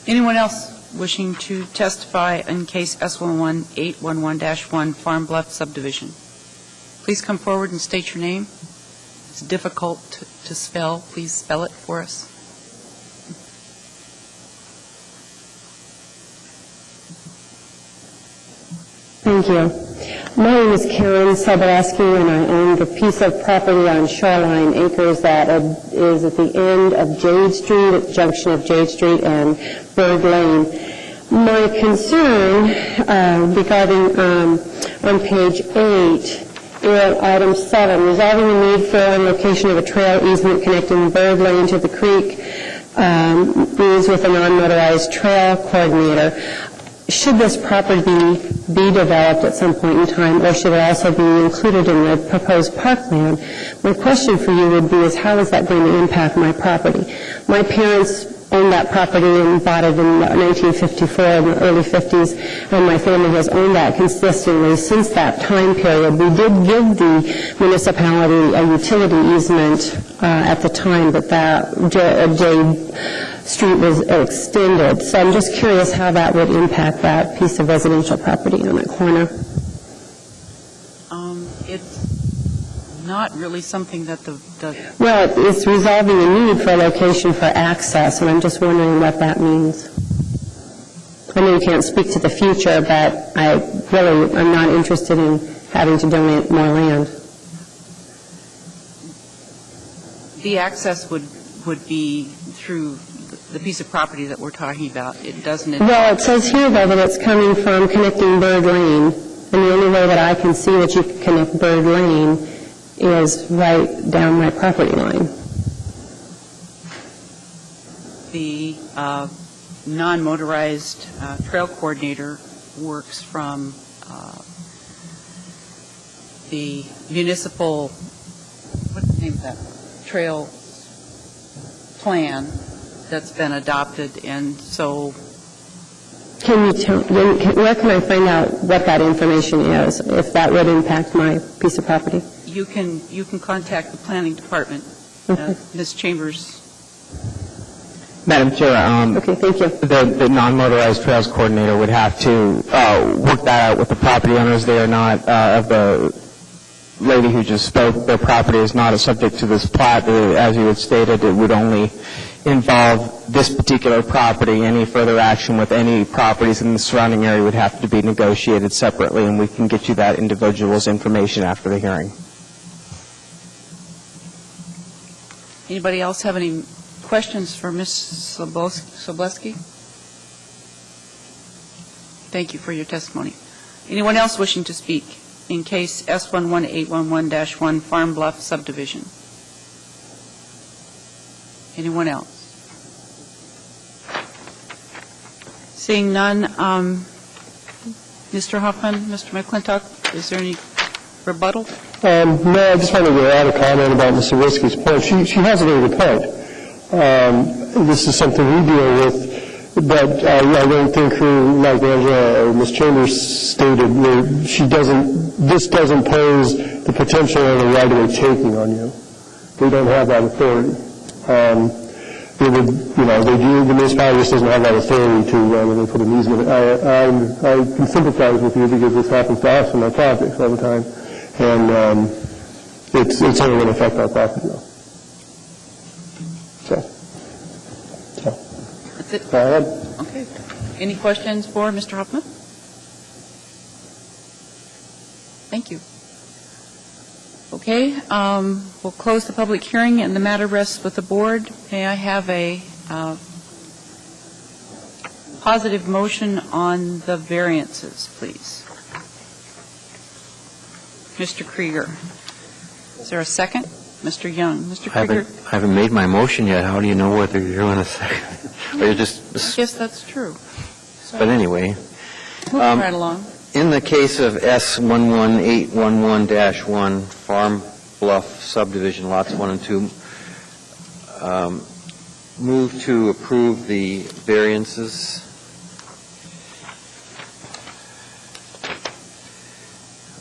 Anyone else wishing to testify in case S11811-1 Farm Bluff Subdivision? Please come forward and state your name. It's difficult to spell. Please spell it for us.
Thank you. My name is Karen Sobolewski, and I own the piece of property on Shoreline Acres that is at the end of Jade Street, at the junction of Jade Street and Bird Lane. My concern regarding on page 8, item 7, resolving the need for a location of a trail easement connecting Bird Lane to the creek, is with a non-motorized trail coordinator. Should this property be developed at some point in time, or should it also be included in the proposed parkland? My question for you would be is how is that going to impact my property? My parents owned that property and bought it in 1954, in the early 50s, and my family has owned that consistently since that time period. We did give the municipality a utility easement at the time that Jade Street was extended. So I'm just curious how that would impact that piece of residential property on that corner.
It's not really something that the
Well, it's resolving a need for a location for access, and I'm just wondering what that means. I know you can't speak to the future, but I'm not interested in having to donate more land.
The access would be through the piece of property that we're talking about. It doesn't.
Well, it says here, though, that it's coming from connecting Bird Lane, and the only way that I can see that you can connect Bird Lane is right down my property line.
the non-motorized trail coordinator works from the municipal, what's the name of that, trail plan that's been adopted, and so
Can you tell, where can I find out what that information is, if that would impact my piece of property?
you can contact the planning department, Ms. Chambers.
Madam Chair,
Okay, thank you.
the non-motorized trails coordinator would have to work that out with the property owners. They are not, of the lady who just spoke, their property is not a subject to this plat. As you had stated, it would only involve this particular property. Any further action with any properties in the surrounding area would have to be negotiated separately, and we can get you that individual's information after the hearing.
Anybody else have any questions for Ms. Sobleski? Thank you for your testimony. Anyone else wishing to speak in case S11811-1 Farm Bluff subdivision? Anyone else? Seeing none, Mr. Hoffman, Mr. McClintock, is there any rebuttal?
No, I just wanted to add a comment about Ms. Sawitzky's point. She has a very good point. This is something we deal with, but I don't think her, like Angela or Ms. Chambers stated, this doesn't pose the potential of a right-of-way taking on you. We don't have that authority. The municipality just doesn't have that authority to, when they put an easement. I can sympathize with you because this happens to us in our projects all the time. And it's only going to affect our property, though. So.
That's it?
Go ahead.
Okay. Any questions for Mr. Hoffman? Thank you. Okay, we'll close the public hearing and the matter rests with the board. May I have a positive motion on the variances, please? Mr. Krieger. Is there a second? Mr. Young. Mr. Krieger?
I haven't made my motion yet. How do you know whether you're doing a second? Or you're just...
Yes, that's true.
But anyway.
Moving right along.
In the case of S11811-1 Farm Bluff subdivision, lots 1 and 2, move to approve the variances.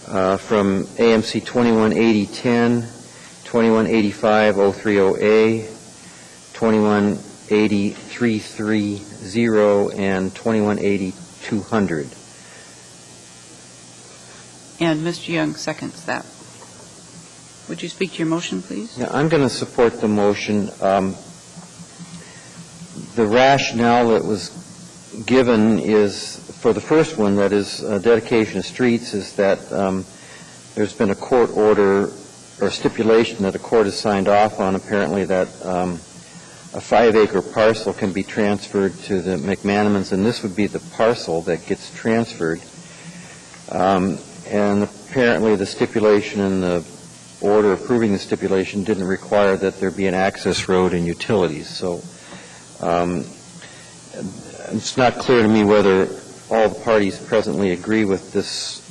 From AMC 218010, 2185-030A, 2180-330, and 2180-200.
And Mr. Young seconds that. Would you speak to your motion, please?
Yeah, I'm going to support the motion. The rationale that was given is, for the first one, that is dedication of streets, is that there's been a court order or stipulation that a court has signed off on, apparently, that a 5-acre parcel can be transferred to the McManamans, and this would be the parcel that gets transferred. And apparently the stipulation in the order approving the stipulation didn't require that there be an access road and utilities. So it's not clear to me whether all the parties presently agree with this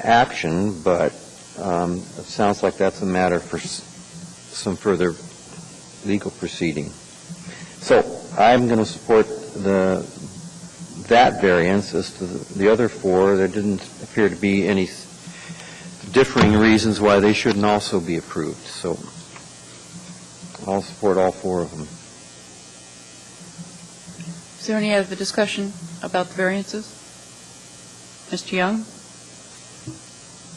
action, but it sounds like that's a matter for some further legal proceeding. So I'm going to support that variance. As to the other 4, there didn't appear to be any differing reasons why they shouldn't also be approved. So I'll support all 4 of them.
Is there any other discussion about the variances? Mr. Young?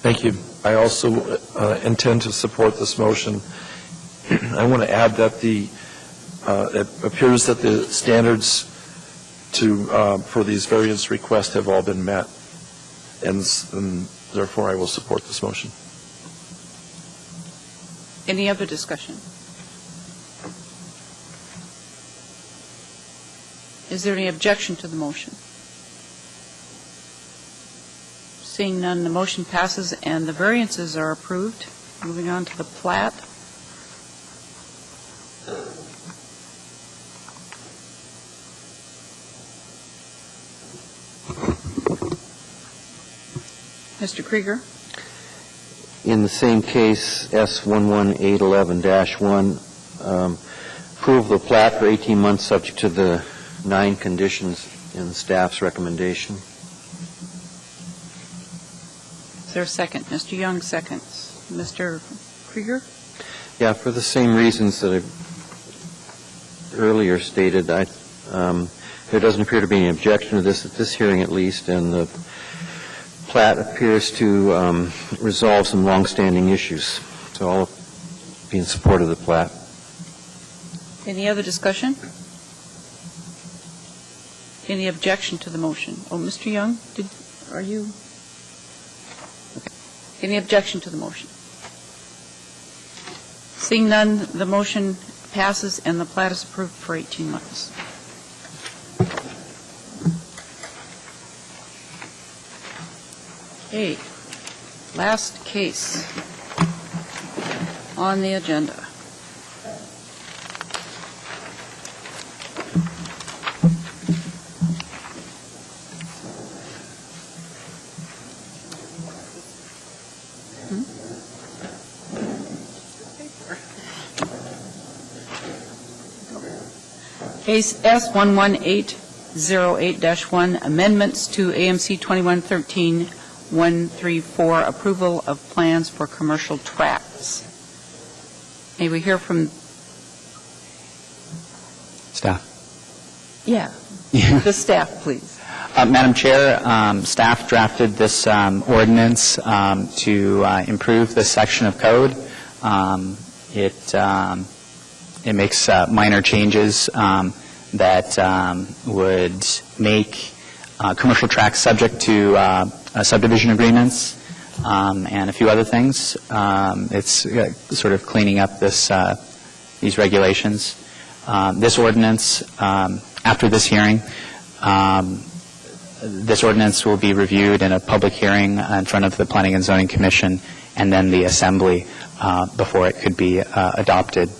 Thank you. I also intend to support this motion. I want to add that it appears that the standards for these variance requests have all been met, and therefore I will support this motion.
Any other discussion? Is there any objection to the motion? Seeing none, the motion passes and the variances are approved. Moving on to the plat. Mr. Krieger?
In the same case, S11811-1, approve the plat for 18 months subject to the 9 conditions in staff's recommendation.
Is there a second? Mr. Young seconds. Mr. Krieger?
Yeah, for the same reasons that I earlier stated, there doesn't appear to be any objection to this at this hearing at least, and the plat appears to resolve some longstanding issues. So I'll be in support of the plat.
Any other discussion? Any objection to the motion? Oh, Mr. Young, are you? Okay. Any objection to the motion? Seeing none, the motion passes and the plat is approved for 18 months. Okay, last case on the agenda. Case S11808-1, amendments to AMC 2113-134, approval of plans for commercial tracts. May we hear from
Staff.
Yeah. The staff, please.
Madam Chair, staff drafted this ordinance to improve this section of code. It makes minor changes that would make commercial tracts subject to subdivision agreements and a few other things. It's sort of cleaning up these regulations. This ordinance, after this hearing, this ordinance will be reviewed in a public hearing in front of the Planning and Zoning Commission and then the Assembly before it could be adopted.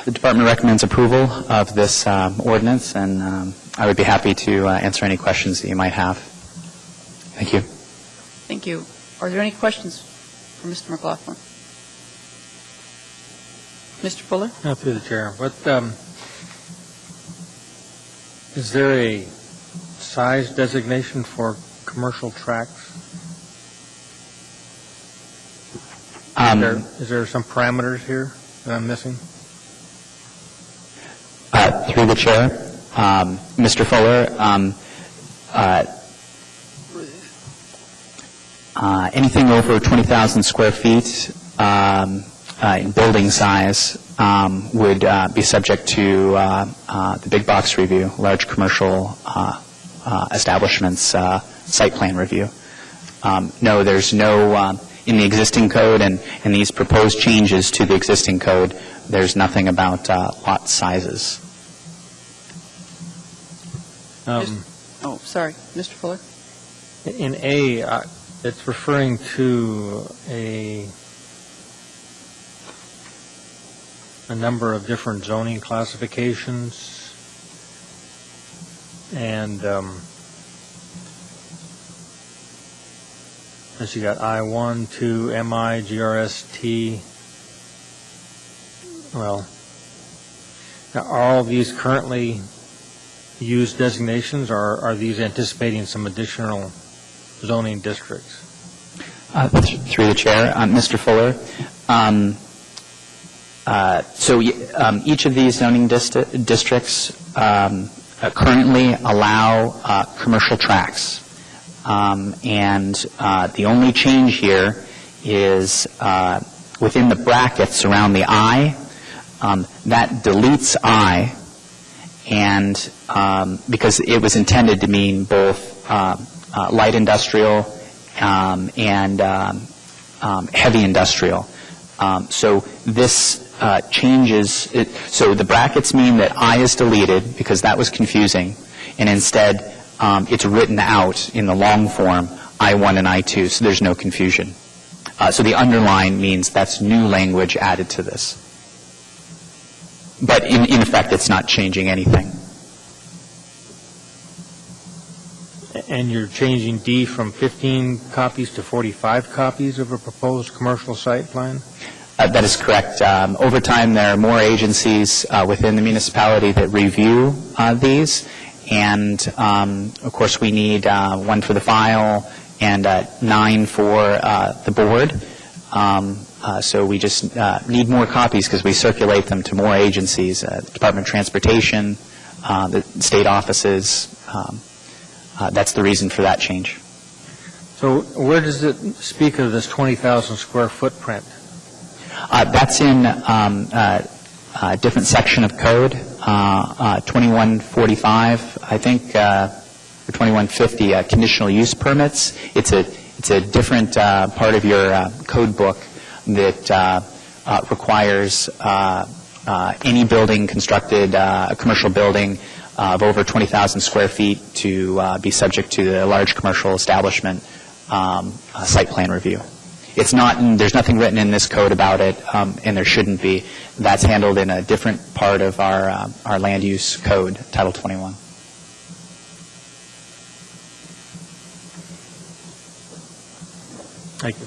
The Department recommends approval of this ordinance, and I would be happy to answer any questions that you might have. Thank you.
Thank you. Are there any questions for Mr. McLaughlin? Mr. Fuller?
No, through the chair. What is there a size designation for commercial tracts? Is there some parameters here that I'm missing?
Through the chair, Mr. Fuller, anything over 20,000 square feet in building size would be subject to the big box review, large commercial establishments site plan review. No, there's no, in the existing code and these proposed changes to the existing code, there's nothing about lot sizes.
Sorry. Mr. Fuller?
In A, it's referring to a number of different zoning classifications, and as you got I1, 2, MI, GRST. Well, now, are all these currently used designations, or are these anticipating some additional zoning districts?
Through the chair, Mr. Fuller. So each of these zoning districts currently allow commercial tracts. And the only change here is within the brackets around the I, that deletes I, and because it was intended to mean both light industrial and heavy industrial. So this changes it. So the brackets mean that I is deleted because that was confusing, and instead it's written out in the long form I1 and I2, so there's no confusion. So the underline means that's new language added to this. But in effect, it's not changing anything.
And you're changing D from 15 copies to 45 copies of a proposed commercial site plan?
That is correct. Over time, there are more agencies within the municipality that review these, and of course, we need one for the file and 9 for the board. So we just need more copies because we circulate them to more agencies, the Department of Transportation, the state offices. That's the reason for that change.
So where does it speak of this 20,000 square footprint?
That's in a different section of code, 2145, I think, or 2150, conditional use permits. It's a different part of your code book that requires any building constructed, a commercial building of over 20,000 square feet to be subject to the large commercial establishment site plan review. It's not, there's nothing written in this code about it, and there shouldn't be. That's handled in a different part of our land use code, Title 21.
Thank you.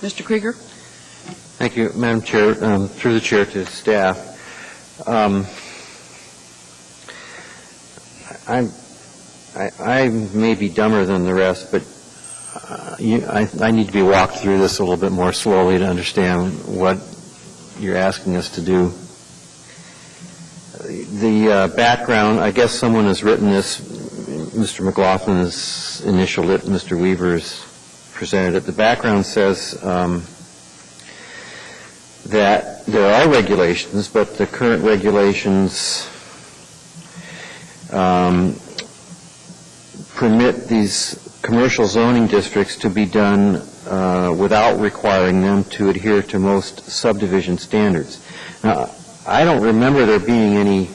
Mr. Krieger?
Thank you, Madam Chair. Through the chair to staff. I may be dumber than the rest, but I need to be walked through this a little bit more slowly to understand what you're asking us to do. The background, I guess someone has written this. Mr. McLaughlin has initialed it. Mr. Weaver has presented it. The background says that there are regulations, but the current regulations permit these commercial zoning districts to be done without requiring them to adhere to most subdivision standards. Now, I don't remember there being any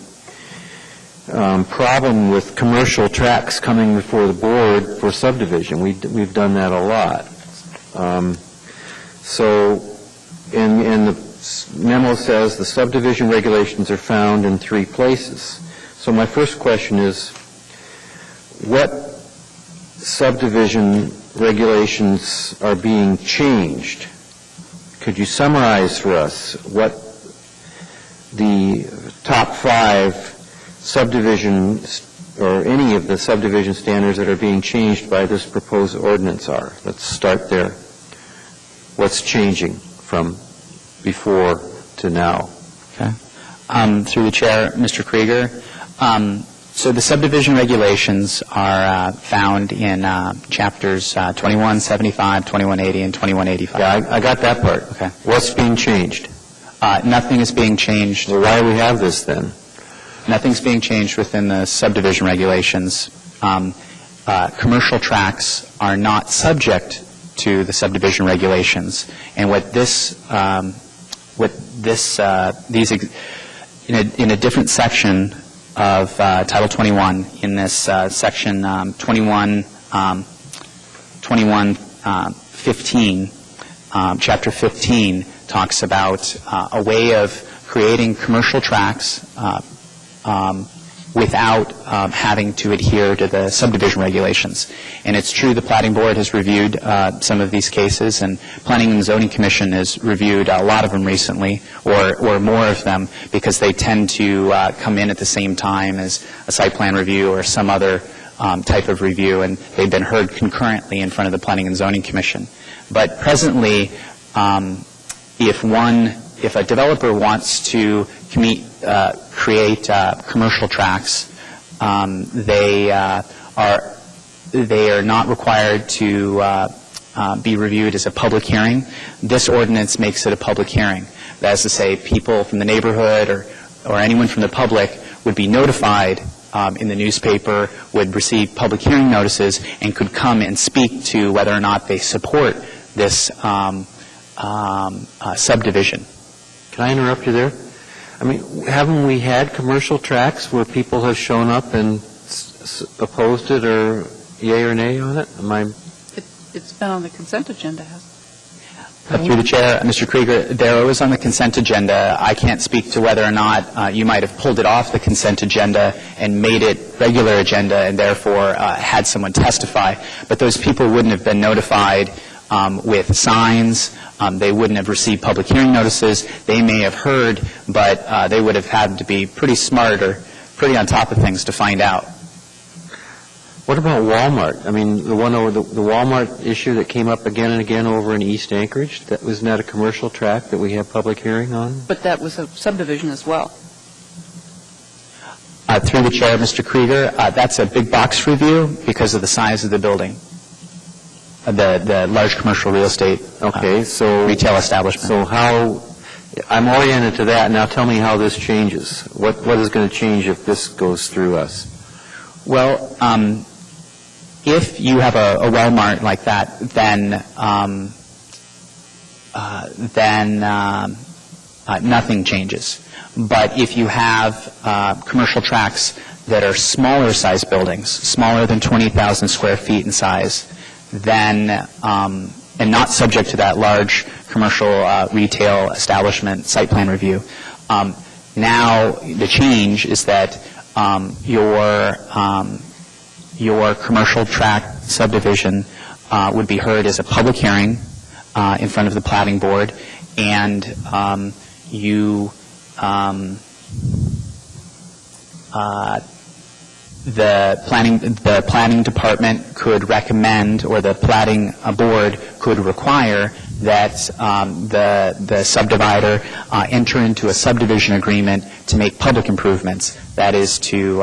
problem with commercial tracts coming before the board for subdivision. We've done that a lot. So, and the memo says the subdivision regulations are found in 3 places. So my first question is, what subdivision regulations are being changed? Could you summarize for us what the top 5 subdivision or any of the subdivision standards that are being changed by this proposed ordinance are? Let's start there. What's changing from before to now?
Okay. Through the chair, Mr. Krieger. So the subdivision regulations are found in chapters 2175, 2180, and 2185.
Yeah, I got that part.
Okay.
What's being changed?
Nothing is being changed.
Well, why do we have this then?
Nothing's being changed within the subdivision regulations. Commercial tracts are not subject to the subdivision regulations, and in a different section of Title 21, in this section 2115, Chapter 15 talks about a way of creating commercial tracts without having to adhere to the subdivision regulations. And it's true the Platting Board has reviewed some of these cases, and Planning and Zoning Commission has reviewed a lot of them recently, or more of them, because they tend to come in at the same time as a site plan review or some other type of review, and they've been heard concurrently in front of the Planning and Zoning Commission. But presently, if a developer wants to create commercial tracts, they are not required to be reviewed as a public hearing. This ordinance makes it a public hearing. That is to say, people from the neighborhood or anyone from the public would be notified in the newspaper, would receive public hearing notices, and could come and speak to whether or not they support this subdivision.
Can I interrupt you there? I mean, haven't we had commercial tracts where people have shown up and opposed it or yay or nay on it?
It's been on the consent agenda, hasn't
Through the chair, Mr. Krieger, there was on the consent agenda. I can't speak to whether or not you might have pulled it off the consent agenda and made it regular agenda and therefore had someone testify. But those people wouldn't have been notified with signs. They wouldn't have received public hearing notices. They may have heard, but they would have had to be pretty smart or pretty on top of things to find out.
What about Walmart? I mean, the one over the Walmart issue that came up again and again over in East Anchorage, wasn't that a commercial tract that we have public hearing on?
But that was a subdivision as well.
Through the chair, Mr. Krieger, that's a big box review because of the size of the building, the large commercial real estate retail establishment.
So how, I'm oriented to that. Now tell me how this changes. What is going to change if this goes through us?
Well, if you have a Walmart like that, then nothing changes. But if you have commercial tracts that are smaller size buildings, smaller than 20,000 square feet in size, then and not subject to that large commercial retail establishment site plan review, now the change is that your commercial tract subdivision would be heard as a public hearing in front of the Platting Board, and the planning department could recommend, or the Platting Board could require that the subdivider enter into a subdivision agreement to make public improvements. That is to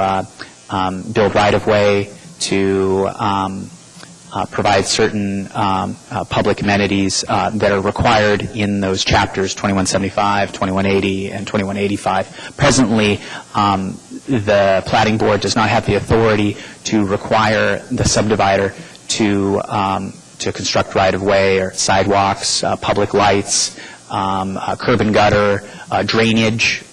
build right-of-way, to provide certain public amenities that are required in those chapters 2175, 2180, and 2185. Presently, the Platting Board does not have the authority to require the subdivider to construct right-of-way or sidewalks, public lights, curb and gutter, drainage.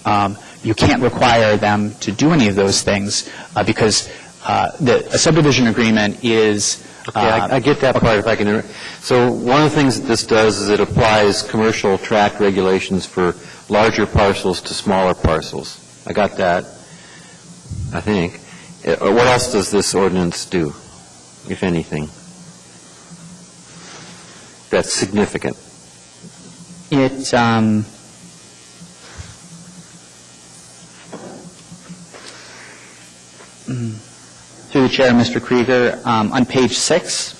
You can't require them to do any of those things because a subdivision agreement is...
Okay, I get that part. If I can. So one of the things that this does is it applies commercial tract regulations for larger parcels to smaller parcels. I got that, I think. What else does this ordinance do, if anything, that's significant?
It through the chair, Mr. Krieger, on page 6,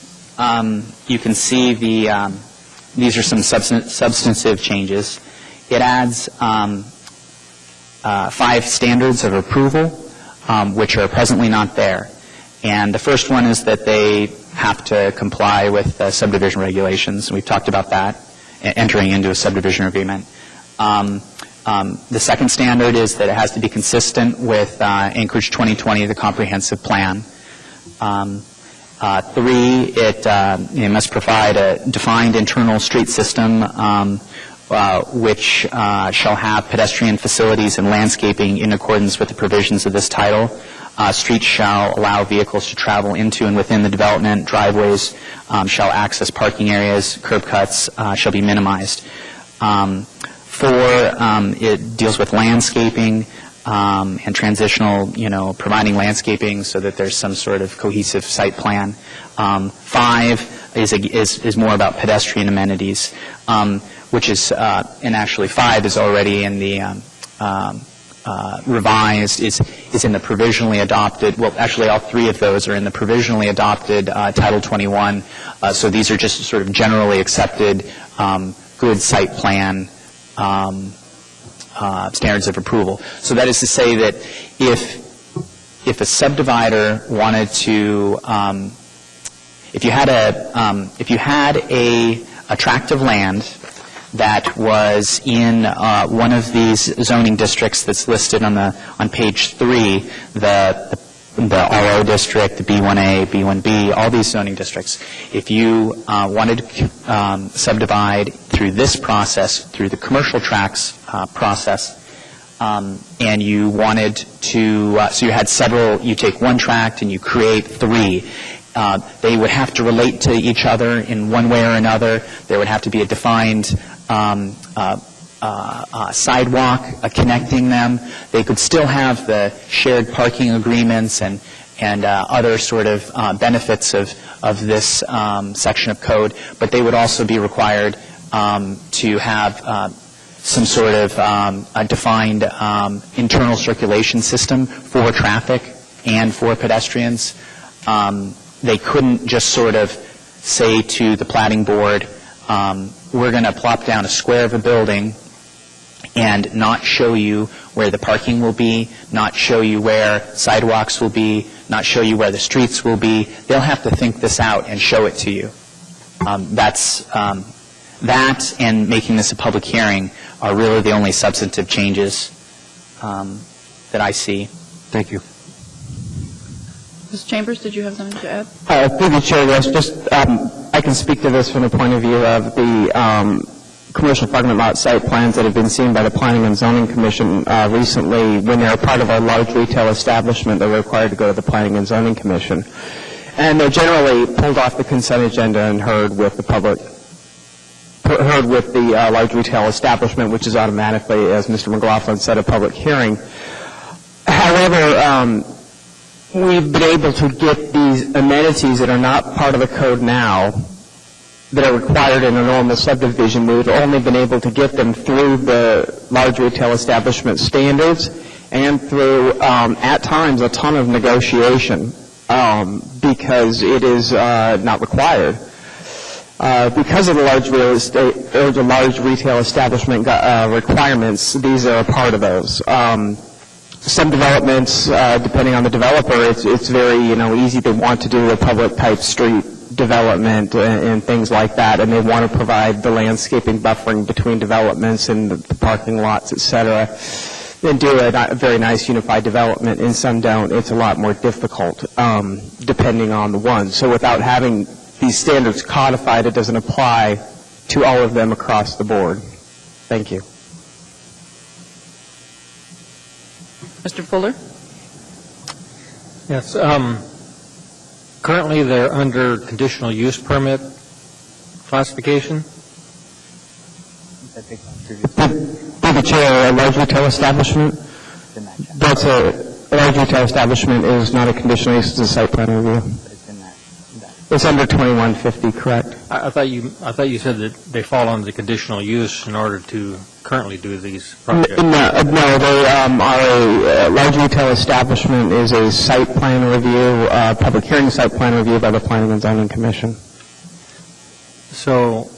you can see these are some substantive changes. It adds 5 standards of approval, which are presently not there. And the first one is that they have to comply with subdivision regulations. We've talked about that, entering into a subdivision agreement. The second standard is that it has to be consistent with Anchorage 2020, the comprehensive plan. 3, it must provide a defined internal street system which shall have pedestrian facilities and landscaping in accordance with the provisions of this title. Streets shall allow vehicles to travel into and within the development. Driveways shall access parking areas. Curb cuts shall be minimized. 4, it deals with landscaping and transitional, providing landscaping so that there's some sort of cohesive site plan. 5 is more about pedestrian amenities, which is, and actually 5 is already in the revised, is in the provisionally adopted, well, actually all 3 of those are in the provisionally adopted Title 21. So these are just sort of generally accepted good site plan standards of approval. So that is to say that if a subdivider wanted to, if you had a tract of land that was in one of these zoning districts that's listed on page 3, the RO district, the B1A, B1B, all these zoning districts. If you wanted to subdivide through this process, through the commercial tracts process, and you wanted to, so you had several, you take one tract and you create 3. They would have to relate to each other in one way or another. There would have to be a defined sidewalk connecting them. They could still have the shared parking agreements and other sort of benefits of this section of code, but they would also be required to have some sort of a defined internal circulation system for traffic and for pedestrians. They couldn't just sort of say to the Platting Board, we're going to plop down a square of a building and not show you where the parking will be, not show you where sidewalks will be, not show you where the streets will be. They'll have to think this out and show it to you. That and making this a public hearing are really the only substantive changes that I see. Thank you.
Ms. Chambers, did you have something to add?
Through the chair, yes. Just I can speak to this from the point of view of the commercial parking lot site plans that have been seen by the Planning and Zoning Commission recently. When they're part of a large retail establishment, they're required to go to the Planning and Zoning Commission. And they're generally pulled off the consent agenda and heard with the public, heard with the large retail establishment, which is automatically, as Mr. McLaughlin said, a public hearing. However, we've been able to get these amenities that are not part of the code now that are required in a normal subdivision. We've only been able to get them through the large retail establishment standards and through, at times, a ton of negotiation because it is not required. Because of the large real estate or the large retail establishment requirements, these are a part of those. Some developments, depending on the developer, it's very easy. They want to do a public type street development and things like that, and they want to provide the landscaping buffering between developments and the parking lots, et cetera, and do a very nice unified development. And some don't. It's a lot more difficult depending on the one. So without having these standards codified, it doesn't apply to all of them across the board. Thank you.
Mr. Fuller?
Yes. Currently, they're under conditional use permit classification.
Through the chair, a large retail establishment. That's a large retail establishment is not a conditional use; it's a site plan review. It's under 2150, correct?
I thought you said that they fall under the conditional use in order to currently do these projects.
No, they are a large retail establishment is a site plan review, public hearing site plan review by the Planning and Zoning Commission.
So,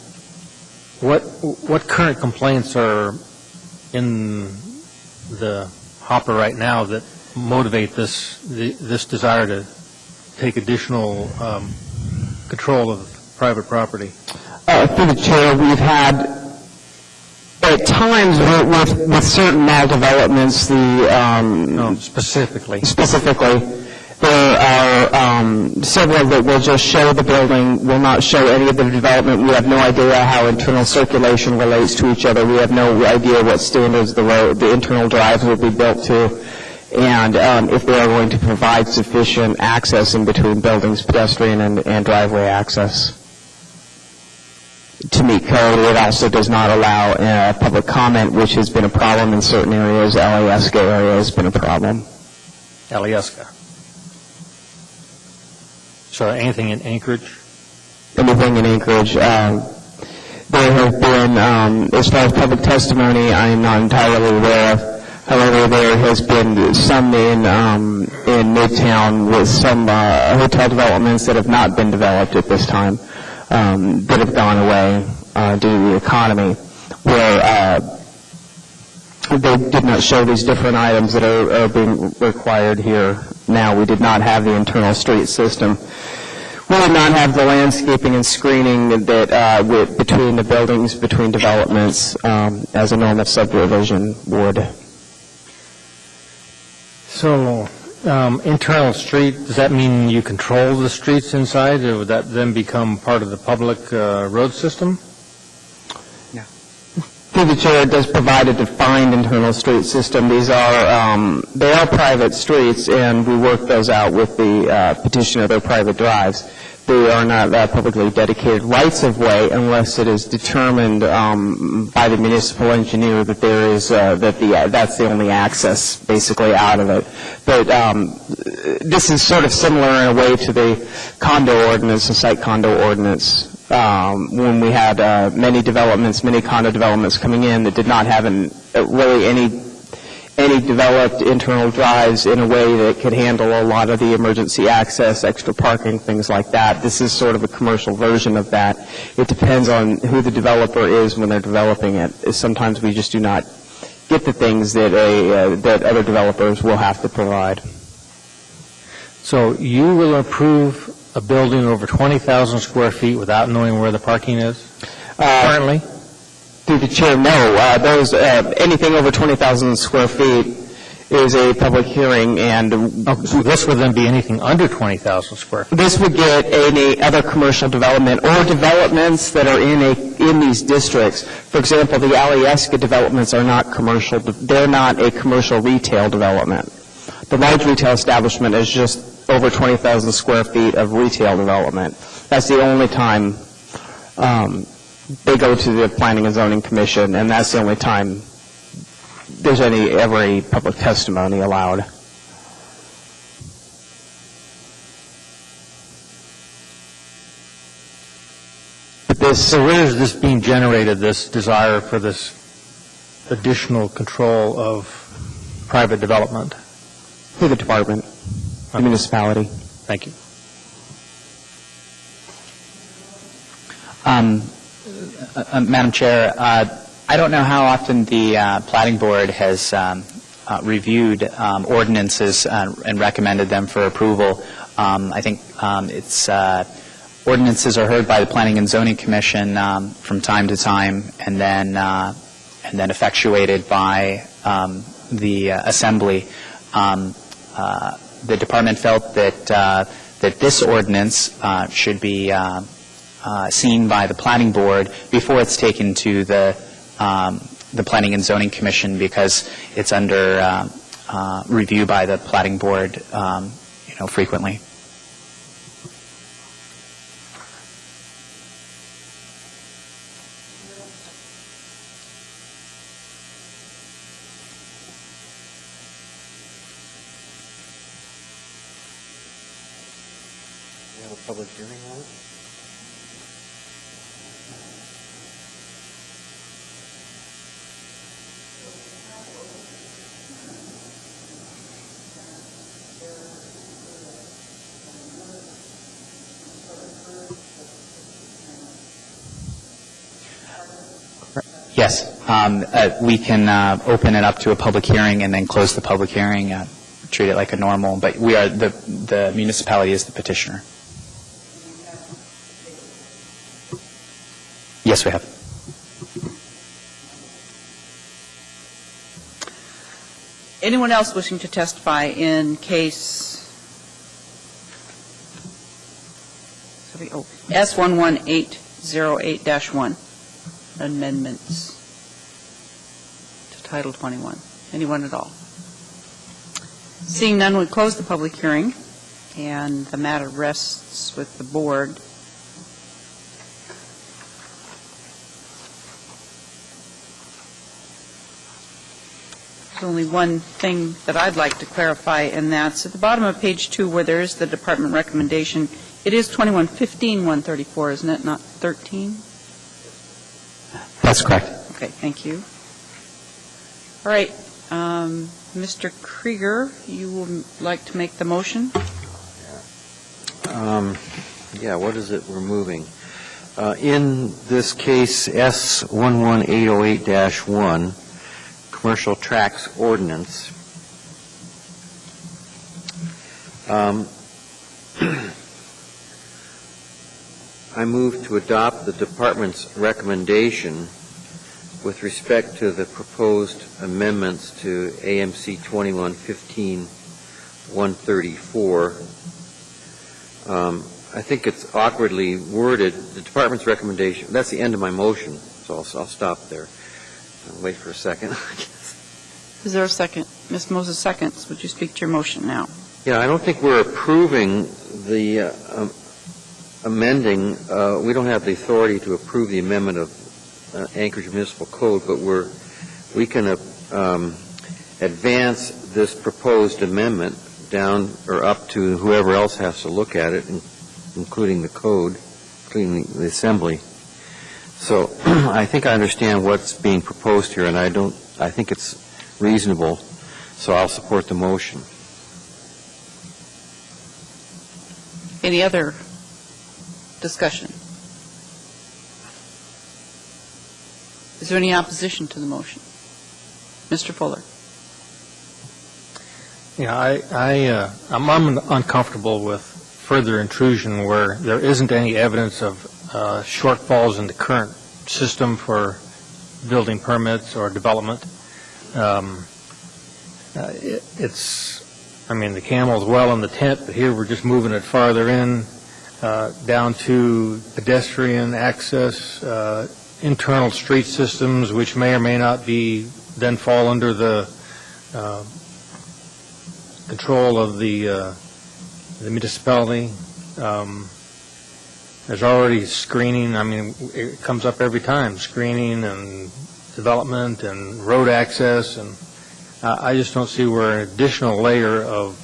what current complaints are in the hopper right now that motivate this desire to take additional control of private property?
Through the chair, we've had, at times, with certain mall developments,
Specifically,
there are several that will just show the building, will not show any of the development. We have no idea how internal circulation relates to each other. We have no idea what standards the internal drives will be built to, and if they are going to provide sufficient access in between buildings, pedestrian and driveway access. To meet code, it also does not allow public comment, which has been a problem in certain areas. Alyeska area has been a problem.
Alyeska. So anything in Anchorage?
Anything in Anchorage. There have been, as far as public testimony, I am not entirely aware of. However, there has been some in Midtown with some hotel developments that have not been developed at this time that have gone away due to the economy, where they did not show these different items that are being required here now. We did not have the internal street system. We did not have the landscaping and screening that between the buildings, between developments, as a normal subdivision would.
So, internal street, does that mean you control the streets inside, or would that then become part of the public road system?
Yeah. Through the chair, it does provide a defined internal street system. These are, they are private streets, and we work those out with the petitioner, their private drives. They are not publicly dedicated rights-of-way unless it is determined by the municipal engineer that there is, that's the only access, basically, out of it. But this is sort of similar in a way to the condo ordinance, the site condo ordinance. When we had many condo developments coming in that did not have really any developed internal drives in a way that could handle a lot of the emergency access, extra parking, things like that. This is sort of a commercial version of that. It depends on who the developer is when they're developing it. Sometimes we just do not get the things that that other developers will have to provide.
So you will approve a building over 20,000 square feet without knowing where the parking is currently?
Through the chair, no. Anything over 20,000 square feet is a public hearing, and
so this would then be anything under 20,000 square feet?
This would get any other commercial development or developments that are in these districts. For example, the Alyeska developments are not commercial. They're not a commercial retail development. The large retail establishment is just over 20,000 square feet of retail development. That's the only time they go to the Planning and Zoning Commission, and that's the only time there's ever any public testimony allowed.
So where is this being generated, this desire for this additional control of private development?
Through the department, the municipality.
Thank you.
Madam Chair, I don't know how often the Platting Board has reviewed ordinances and recommended them for approval. I think ordinances are heard by the Planning and Zoning Commission from time to time, and then effectuated by the Assembly. The department felt that this ordinance should be seen by the Planning Board before it's taken to the Planning and Zoning Commission, because it's under review by the Platting Board, frequently.
We have a public hearing on it?
Yes. We can open it up to a public hearing and then close the public hearing, treat it like a normal, but we are, the municipality is the petitioner. Yes, we have.
Anyone else wishing to testify in case S11808-1, amendments to Title 21? Anyone at all? Seeing none, we close the public hearing, and the matter rests with the board. There's only one thing that I'd like to clarify, and that's at the bottom of page 2 where there is the department recommendation. It is 2115-134, isn't it, not 13?
That's correct.
Okay, thank you. All right, Mr. Krieger, you would like to make the motion?
Yeah, what is it we're moving? In this case, S11808-1, Commercial Tracts Ordinance, I move to adopt the department's recommendation with respect to the proposed amendments to AMC 2115-134. I think it's awkwardly worded. The department's recommendation, that's the end of my motion, so I'll stop there. I'll wait for a second.
Is there a second? Ms. Moses seconds. Would you speak to your motion now?
Yeah, I don't think we're approving the amending. We don't have the authority to approve the amendment of Anchorage Municipal Code, but we can advance this proposed amendment down or up to whoever else has to look at it, including the code, including the assembly. So I think I understand what's being proposed here, and I think it's reasonable, so I'll support the motion.
Any other discussion? Is there any opposition to the motion? Mr. Fuller.
Yeah, I'm uncomfortable with further intrusion where there isn't any evidence of shortfalls in the current system for building permits or development. The camel's well in the tent, but here we're just moving it farther in, down to pedestrian access, internal street systems, which may or may not then fall under the control of the municipality. There's already screening. It comes up every time, screening and development and road access, and I just don't see where an additional layer of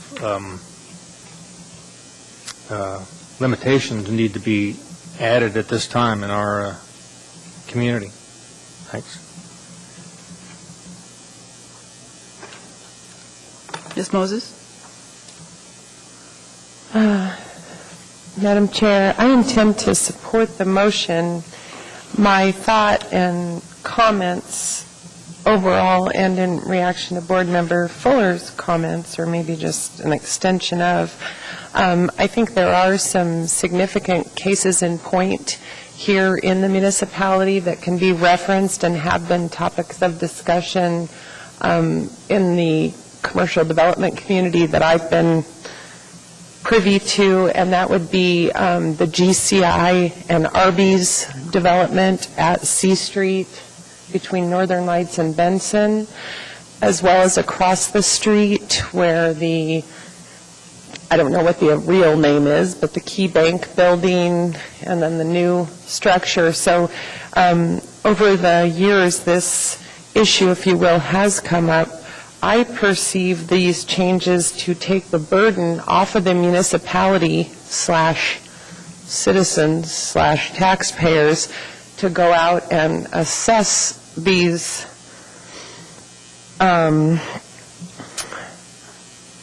limitations need to be added at this time in our community. Thanks.
Ms. Moses?
Madam Chair, I intend to support the motion. My thought and comments overall and in reaction to Board Member Fuller's comments, or maybe just an extension of, I think there are some significant cases in point here in the municipality that can be referenced and have been topics of discussion in the commercial development community that I've been privy to, and that would be the GCI and Arby's development at C Street between Northern Lights and Benson, as well as across the street where I don't know what the real name is, but the Key Bank building and then the new structure. So over the years, this issue, if you will, has come up. I perceive these changes to take the burden off of the municipality/citizens/taxpayers to go out and assess these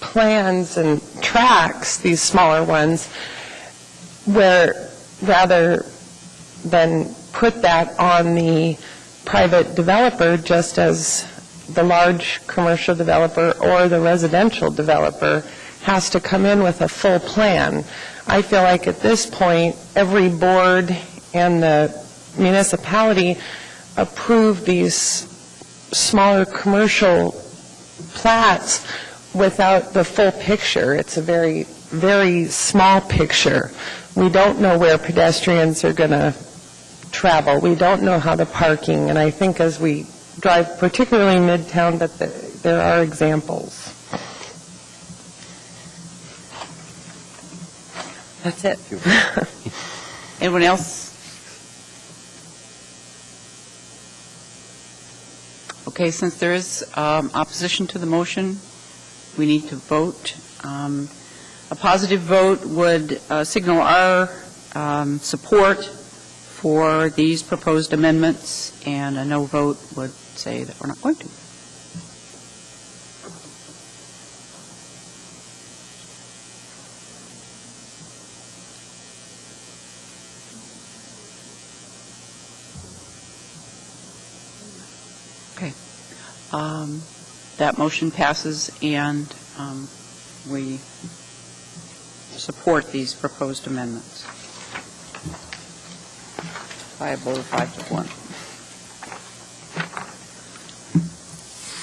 plans and tracks, these smaller ones, where rather than put that on the private developer, just as the large commercial developer or the residential developer has to come in with a full plan. I feel like at this point, every board and the municipality approved these smaller commercial plats without the full picture. It's a very, very small picture. We don't know where pedestrians are going to travel. We don't know how the parking, and I think as we drive, particularly Midtown, that there are examples. That's it.
Anyone else? Okay, since there is opposition to the motion, we need to vote. A positive vote would signal our support for these proposed amendments, and a no vote would say that we're not going to. Okay. That motion passes, and we support these proposed amendments by a vote of 5-1.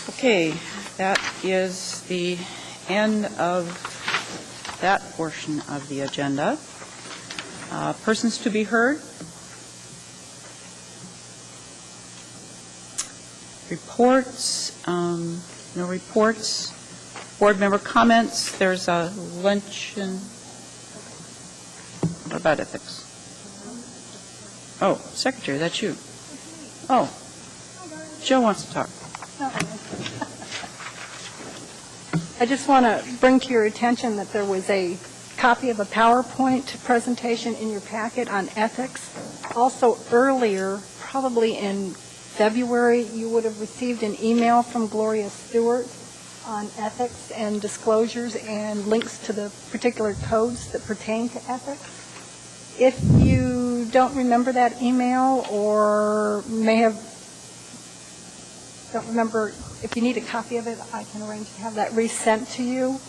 Okay, that is the end of that portion of the agenda. Persons to be heard? Reports, no reports. Board member comments, there's a luncheon. What about ethics? Oh, Secretary, that's you. Oh, Joe wants to talk.
I just want to bring to your attention that there was a copy of a PowerPoint presentation in your packet on ethics. Also earlier, probably in February, you would have received an email from Gloria Stewart on ethics and disclosures and links to the particular codes that pertain to ethics. If you don't remember that email or don't remember, if you need a copy of it, I can arrange to have that resent to you.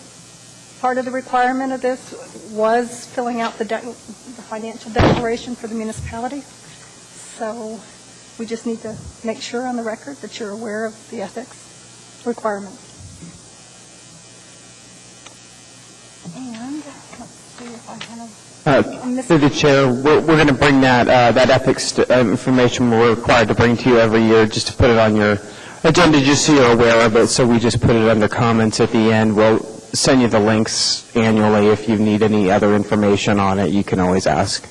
Part of the requirement of this was filling out the financial declaration for the municipality. So we just need to make sure on the record that you're aware of the ethics requirements. And let's see if I
Through the chair, we're going to bring that ethics information we're required to bring to you every year, just to put it on your agenda, just so you're aware of it. So we just put it under comments at the end. We'll send you the links annually. If you need any other information on it, you can always ask.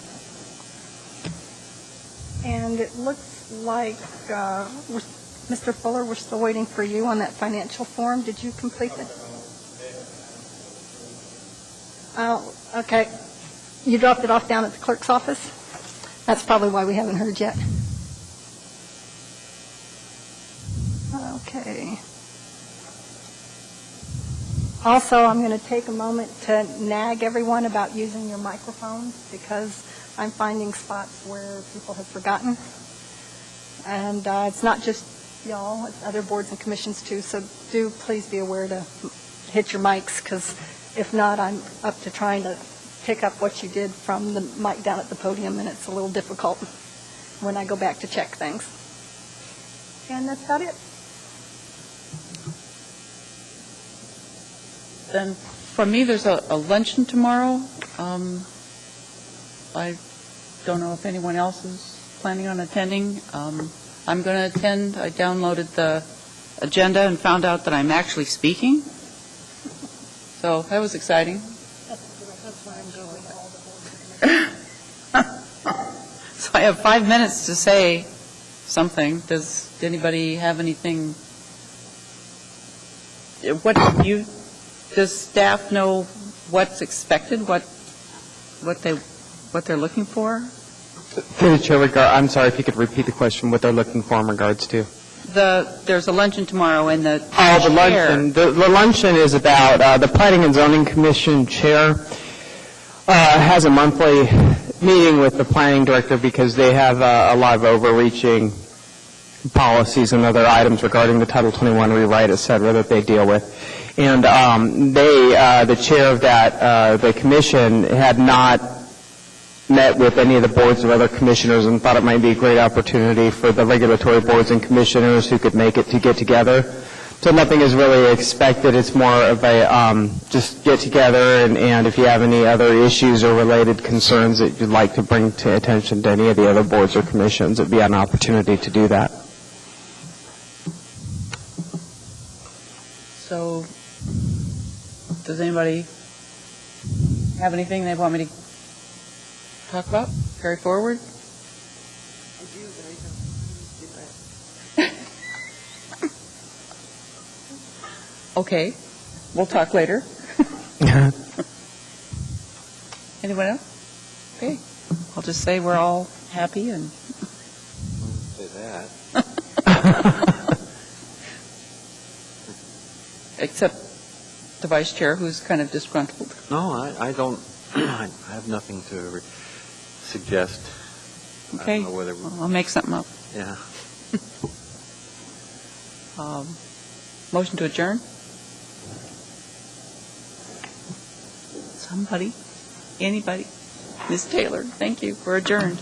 And it looks like, Mr. Fuller, we're still waiting for you on that financial form. Did you complete it? Oh, okay. You dropped it off down at the clerk's office? That's probably why we haven't heard yet. Okay. Also, I'm going to take a moment to nag everyone about using your microphones because I'm finding spots where people have forgotten. And it's not just y'all, it's other boards and commissions too, so do please be aware to hit your mics because if not, I'm up to trying to pick up what you did from the mic down at the podium, and it's a little difficult when I go back to check things. And that's about it.
Then for me, there's a luncheon tomorrow. I don't know if anyone else is planning on attending. I'm going to attend. I downloaded the agenda and found out that I'm actually speaking. So that was exciting. So I have 5 minutes to say something. Does anybody have anything? Does staff know what's expected? What they're looking for?
Through the chair, I'm sorry if you could repeat the question. What they're looking for in regards to?
There's a luncheon tomorrow, and the
luncheon. The luncheon is about the Planning and Zoning Commission chair has a monthly meeting with the planning director because they have a lot of overreaching policies and other items regarding the Title 21 rewrite, et cetera, that they deal with. And the chair of the commission had not met with any of the boards or other commissioners and thought it might be a great opportunity for the regulatory boards and commissioners who could make it to get together. So nothing is really expected. It's more of a just get together, and if you have any other issues or related concerns that you'd like to bring to attention to any of the other boards or commissions, it'd be an opportunity to do that.
So does anybody have anything they want me to talk about? Carry forward? Okay, we'll talk later. Anyone else? Okay, I'll just say we're all happy and.
Say that.
Except the vice chair, who's kind of disgruntled.
No, I don't. I have nothing to suggest.
Okay,
I don't know whether
I'll make something up.
Yeah.
Motion to adjourn? Somebody? Anybody? Ms. Taylor, thank you. We're adjourned.